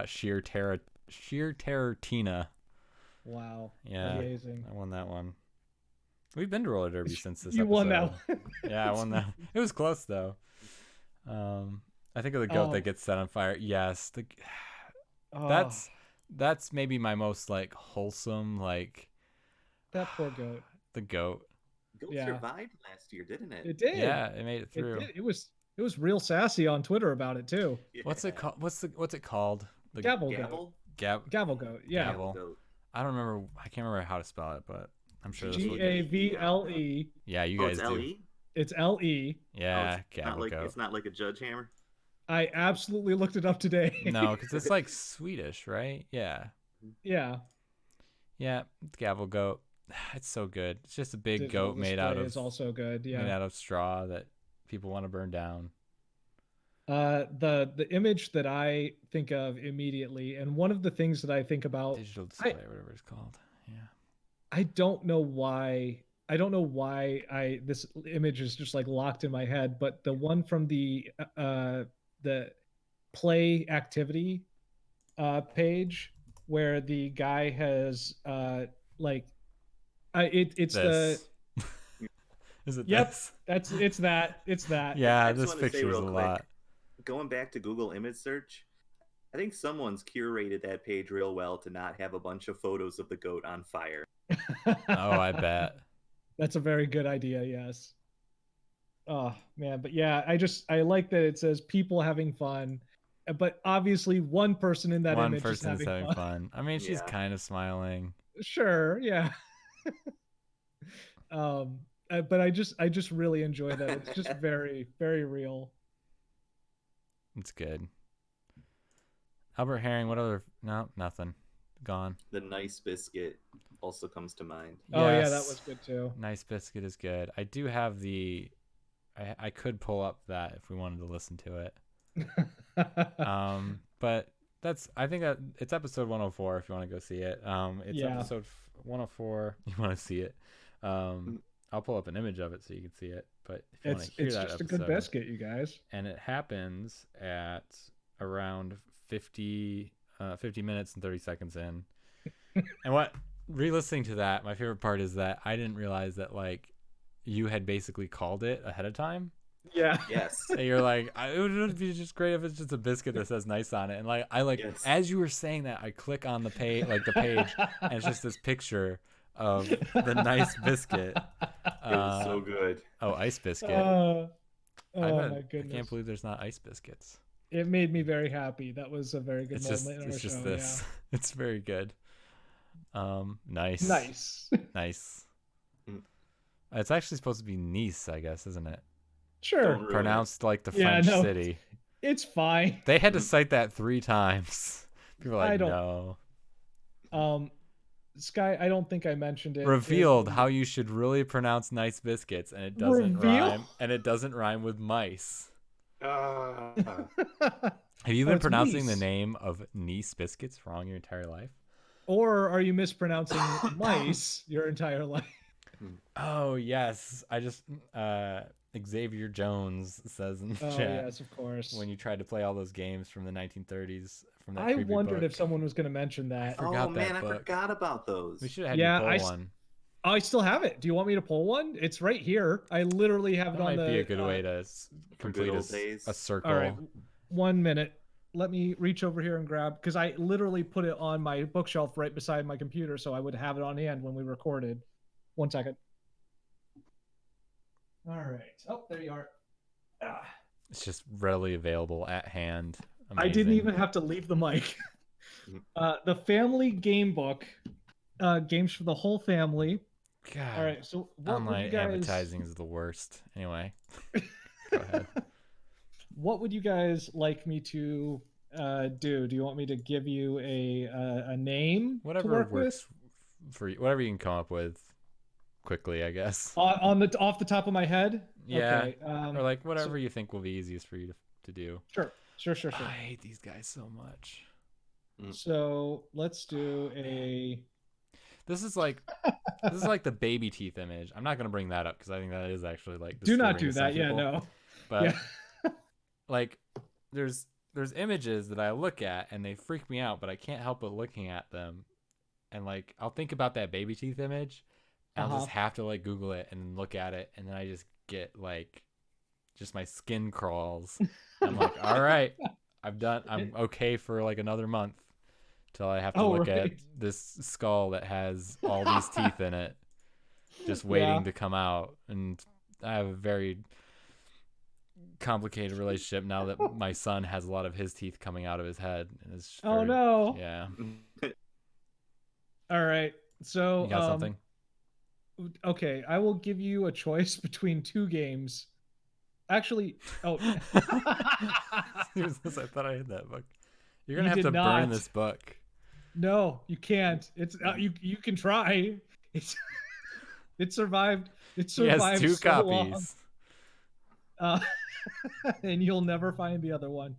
Sheer Terror Tina. Wow. Yeah, Amazing. I won that one. We've been to roller derby since this You episode. won that one. Yeah, I won that. It was close though. I think of the goat that gets set on fire. Yes, Oh, that's maybe my most like wholesome like that poor goat. the goat. Goat Yeah. survived last year, didn't it? It did. Yeah, it made it It through. did. It was real sassy on Twitter about it too. Yeah. What's it called? What's it called? The Gavel goat. Gavel? Gavel goat. Yeah. Gavel. Goat. I don't remember. I can't remember how to spell it, but I'm sure this will get. Gavle. Yeah, you Oh, guys it's do. LE? It's LE. Yeah, It's not Gavel like goat. it's not like a judge hammer. I absolutely looked it up today. No, because it's like Swedish, right? Yeah. Yeah. Yeah, Gavel goat. It's so good. It's just a big Digital goat made out display of is also good. made Yeah. out of straw that people want to burn down. The image that I think of immediately, and one of the things that I think about, Digital display, or whatever it's called. Yeah. I don't know why. I don't know why this image is just like locked in my head, but the one from the play activity page where the guy has it's This. Is it Yep. this? it's that. Yeah, I just this wanted to say picture is a real quick, lot. Going back to Google image search, I think someone's curated that page real well to not have a bunch of photos of the goat on fire. Oh, I bet. That's a very good idea. Yes. Oh man, but yeah, I like that it says people having fun, but obviously one person in that One image person is is having fun. I mean, she's Yeah. kind of smiling. Sure, yeah. But I just really enjoy that. It's just very, very real. It's good. Albert Herring, what other? No, nothing. Gone. The nice biscuit also comes to mind. Oh yeah, that Yes. was good too. Nice Biscuit is good. I do have the. I could pull up that if we wanted to listen to it. But I think that it's episode 104 if you want to go see it. It's Yeah. episode 104. You want to see it? I'll pull up an image of it so you can see it. But if you want to hear It's that just episode, a good biscuit, you guys. and it happens at around 50 minutes and 30 seconds in. And what re-listening to that, my favorite part is that I didn't realize that like you had basically called it ahead of time. Yeah. Yes. And you're like, it would be just great if it's just a biscuit that says nice on it. And like Yes. as you were saying that, I click on the page, and it's just this picture of the nice biscuit. It was so good. Oh, ice biscuit. Oh I my goodness. can't believe there's not ice biscuits. It made me very happy. That was a very good It's moment just in our it's just show. this. It's very good. Nice. Yeah. Nice. Nice. Mm. It's actually supposed to be Nice, I guess, isn't it? Sure. Don't ruin it. Pronounced like the Yeah, French no. city. It's fine. They had to cite that 3 times. People are I like, don't- no. Sky, I don't think I mentioned it. Revealed how you should really pronounce nice biscuits, and it doesn't Reveal? rhyme. And it doesn't rhyme with mice. Ah. Have you Oh, been it's pronouncing the Nice. name of Nice biscuits wrong your entire life? Or are you mispronouncing mice your entire life? Oh yes, I just Xavier Jones says in the Oh chat yes, of course. when you tried to play all those games from the 1930s from that I creepy wondered book. if someone was going to mention that. forgot Oh that man, I book. forgot about those. We should have had Yeah, you I pull s- one. I still have it. Do you want me to pull one? It's right here. I literally have That it on might the. be a good way to For complete good a, old days. a circle. All right, 1 minute. Let me reach over here and grab because I literally put it on my bookshelf right beside my computer, so I would have it on hand when we recorded. 1 second. All right. Oh, there you are. Ah. It's just readily available at hand. I didn't Amazing. even have to leave the mic. The family game book, games for the whole family. God, All right, so what would online you guys? advertising is the worst. Anyway, go ahead. What would you guys like me to do? Do you want me to give you a name to Whatever work works for you. Whatever you can come up with quickly, I guess. with? Off the top of my head. Yeah, Okay, or like whatever you think will be easiest for you to do. sure. Sure. I hate these guys so much. So let's do a. This is like the baby teeth image. I'm not gonna bring that up because I think that is actually like Do not disturbing do to some that. Yeah, people. no. But Yeah. like, there's images that I look at and they freak me out, but I can't help but looking at them, and like I'll think about that baby teeth image, and I'll just have to like Google it and look at it, and then I just get like, just my skin crawls. I'm like, all right, I'm okay for like another month till I have to look at this skull that has all these teeth in it, just waiting to come out. And I have a very complicated relationship now that my son has a lot of his teeth coming out of his head. And it's Oh no. Yeah. All right. So You got something? Okay, I will give you a choice between two games. Actually, I thought I had that book. You're gonna You have to did not. burn this book. No, you can't. It's you can try. It survived. It He has survived 2 so copies. long. And you'll never find the other one.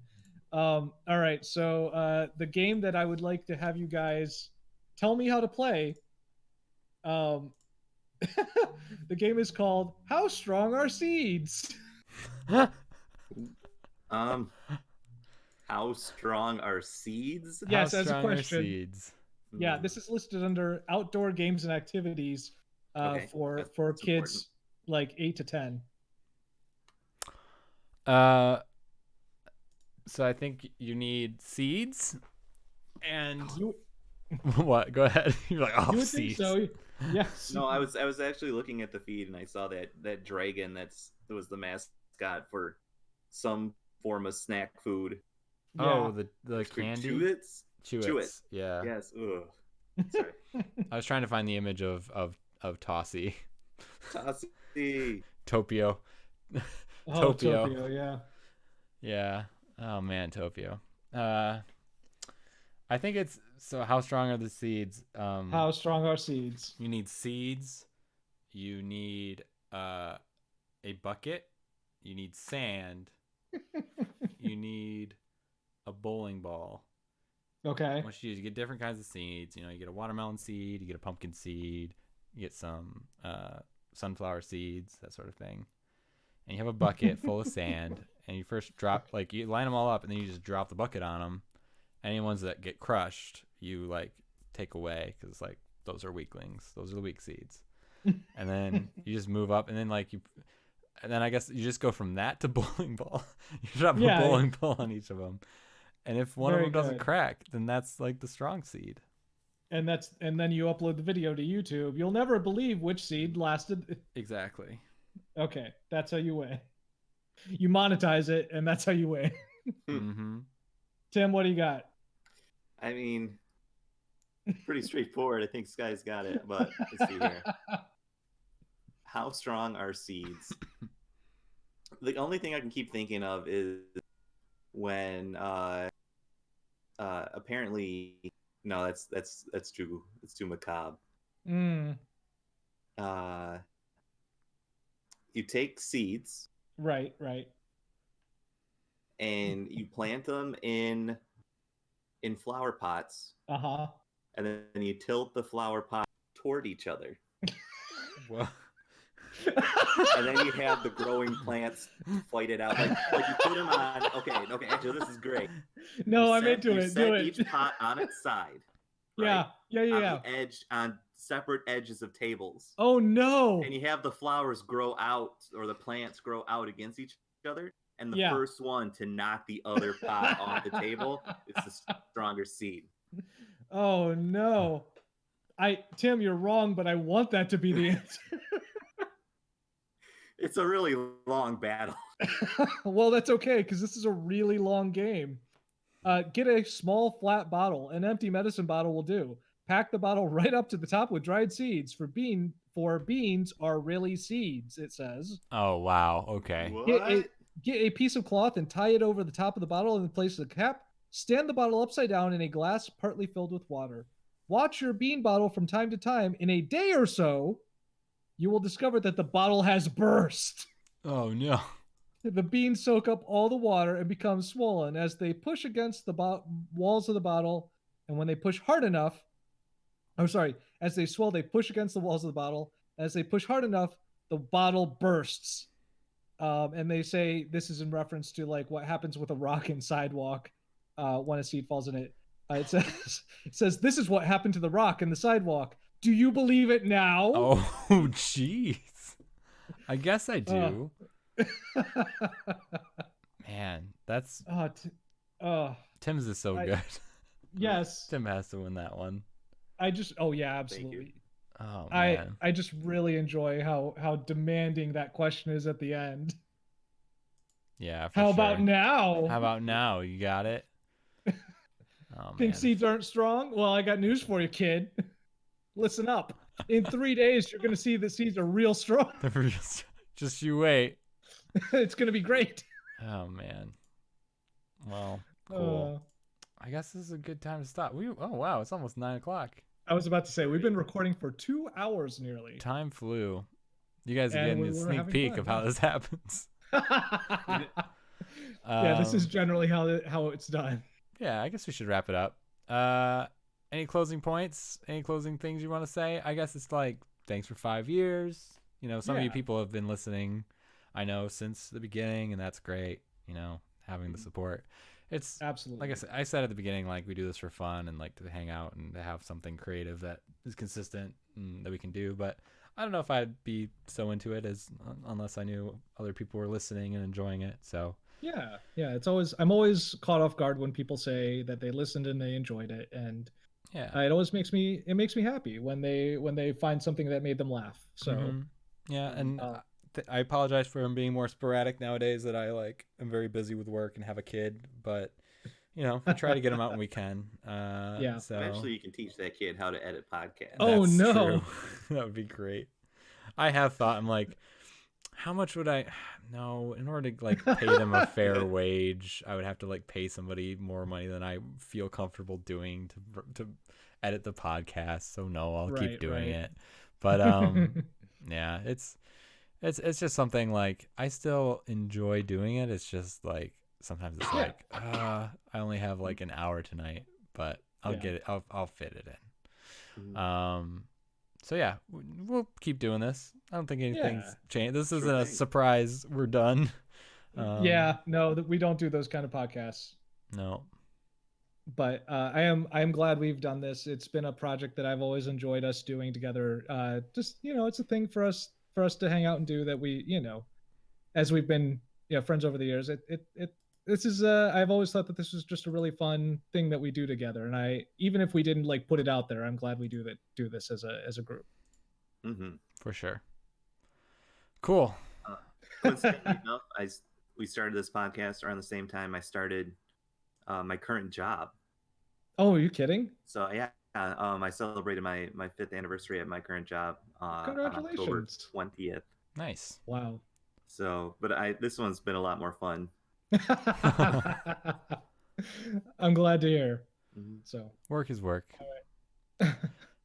All right. So the game that I would like to have you guys tell me how to play. The game is called How Strong Are Seeds? How strong are seeds? Yes, How as a strong are question. seeds? Yeah, this is listed under outdoor games and activities for that's kids like 8 to 10. So I think you need seeds and You, what? Go ahead. You're like, oh, you would think seeds. so. Yes. No, I was actually looking at the feed and I saw that dragon that was the mascot for some form of snack food. Oh, the candy? Chewits? Chewits. Yeah. Yes. Ugh. Sorry. I was trying to find the image of Tossie. Tossie. Topio. Oh, Topio. Topio, yeah. Yeah. Oh man, Topio. I think it's so. How strong are the seeds? How strong are seeds? You need seeds. You need a bucket. You need sand. You need a bowling ball. Okay. What you do is you get different kinds of seeds. You know, you get a watermelon seed, you get a pumpkin seed, you get some sunflower seeds, that sort of thing. And you have a bucket full of sand, and you first you line them all up, and then you just drop the bucket on them. Any ones that get crushed, you like take away because like those are weaklings. Those are the weak seeds. And then you just move up, and then and then I guess you just go from that to bowling ball. You drop a bowling ball on each of them. And if one of them doesn't crack, then that's like the strong seed. And then you upload the video to YouTube. You'll never believe which seed lasted. Exactly. Okay, that's how you win. You monetize it, and that's how you win. Mm-hmm. Tim, what do you got? I mean, pretty straightforward. I think Sky's got it, but let's see here. How strong are seeds? The only thing I can keep thinking of is when apparently no, that's too macabre. You take seeds, right, and you plant them in flower pots, and then you tilt the flower pot toward each other. Well, and then you have the growing plants fight it out. Like you put them on. Okay, actually, this is great. No, I'm into it. Do it. Each pot on its side. Right? Yeah. On the edge, on separate edges of tables. Oh no! And you have the flowers grow out, or the plants grow out against each other. And the first one to knock the other pot off the table is the stronger seed. Oh no! Tim, you're wrong, but I want that to be the answer. It's a really long battle. Well, that's okay, because this is a really long game. Get a small flat bottle. An empty medicine bottle will do. Pack the bottle right up to the top with dried seeds. For beans are really seeds, it says. Oh, wow. Okay. What? Get a piece of cloth and tie it over the top of the bottle and place the cap. Stand the bottle upside down in a glass partly filled with water. Watch your bean bottle from time to time. In a day or so, you will discover that the bottle has burst. Oh, no. The beans soak up all the water and become swollen as they push against the walls of the bottle. And when they push hard enough, as they swell, they push against the walls of the bottle. As they push hard enough, the bottle bursts. And they say this is in reference to like what happens with a rock and sidewalk when a seed falls in it. It says this is what happened to the rock and the sidewalk. Do you believe it now? Oh, jeez. I guess I do. Man, that's Tim's is so good. Yes. Tim has to win that one. Oh yeah, absolutely. Oh man. I just really enjoy how demanding that question is at the end. Yeah. For How sure. about now? How about now? You got it. Oh, Think man. seeds aren't strong? Well, I got news for you, kid. Listen up. In 3 days, you're going to see that seeds are real strong. Just you wait. It's going to be great. Oh man. Well, cool. I guess this is a good time to stop. Oh wow, it's almost 9:00. I was about to say we've been recording for 2 hours nearly. Time flew. You guys are And getting we're a sneak having peek fun, of how yeah. this happens. Yeah, this is generally how it's done. Yeah, I guess we should wrap it up. Any closing points? Any closing things you want to say? I guess it's like, thanks for 5 years. You know, some of you Yeah. people have been listening, I know, since the beginning, and that's great. You know, having the support. It's Absolutely. like I said at the beginning, like we do this for fun and like to hang out and to have something creative that is consistent and that we can do. But I don't know if I'd be so into it unless I knew other people were listening and enjoying it. So Yeah. I'm always caught off guard when people say that they listened and they enjoyed it, and yeah, it always makes me happy when they find something that made them laugh. So Mhm. Yeah, and Uh, I apologize for him being more sporadic nowadays. That I like am very busy with work and have a kid, but you know, we try to get him out when we can. Yeah. So Eventually, you can teach that kid how to edit podcasts. Oh, that's no. true. That would be great. I have thought. I'm like, how much would I? No, in order to like pay them a fair wage, I would have to like pay somebody more money than I feel comfortable doing to edit the podcast. So no, I'll keep Right, doing right. it. But yeah, it's just something like I still enjoy doing it. It's just like sometimes it's Yeah. like I only have like an hour tonight, but I'll Yeah. get it. I'll fit it in. Mhm. So yeah, we'll keep doing this. I don't think anything's Yeah. changed. This Sure isn't a thing. surprise. We're done. No, that we don't do those kind of podcasts. No. But I am glad we've done this. It's been a project that I've always enjoyed us doing together. Just it's a thing for us to hang out and do that we as we've been friends over the years. This is I've always thought that this was just a really fun thing that we do together. And even if we didn't like put it out there, I'm glad we do this as a group. Mm-hmm. For sure. Cool. Coincidentally enough, we started this podcast around the same time I started my current job. Oh, are you kidding? So yeah, I celebrated my 5th anniversary at my current job on October Congratulations. 20th. Nice. Wow. So, but this one's been a lot more fun. I'm glad to hear. Mhm. So Work is work.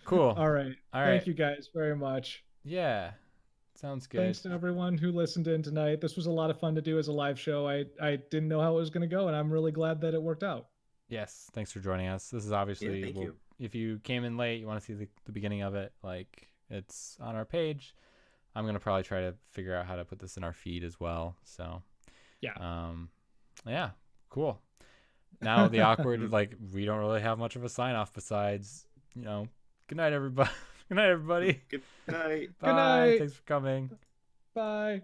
Cool. all right. All right. Thank you guys very much. Yeah. Sounds good. Thanks to everyone who listened in tonight. This was a lot of fun to do as a live show. I didn't know how it was going to go, and I'm really glad that it worked out. Yes. Thanks for joining us. This is obviously, Yeah, thank you. if you came in late, you want to see the beginning of it, like it's on our page. I'm going to probably try to figure out how to put this in our feed as well. So Yeah. Yeah, cool. Now the awkward, like we don't really have much of a sign off besides, good night, everybody. Good night, everybody. Good night. Bye. night. Thanks for coming. Bye.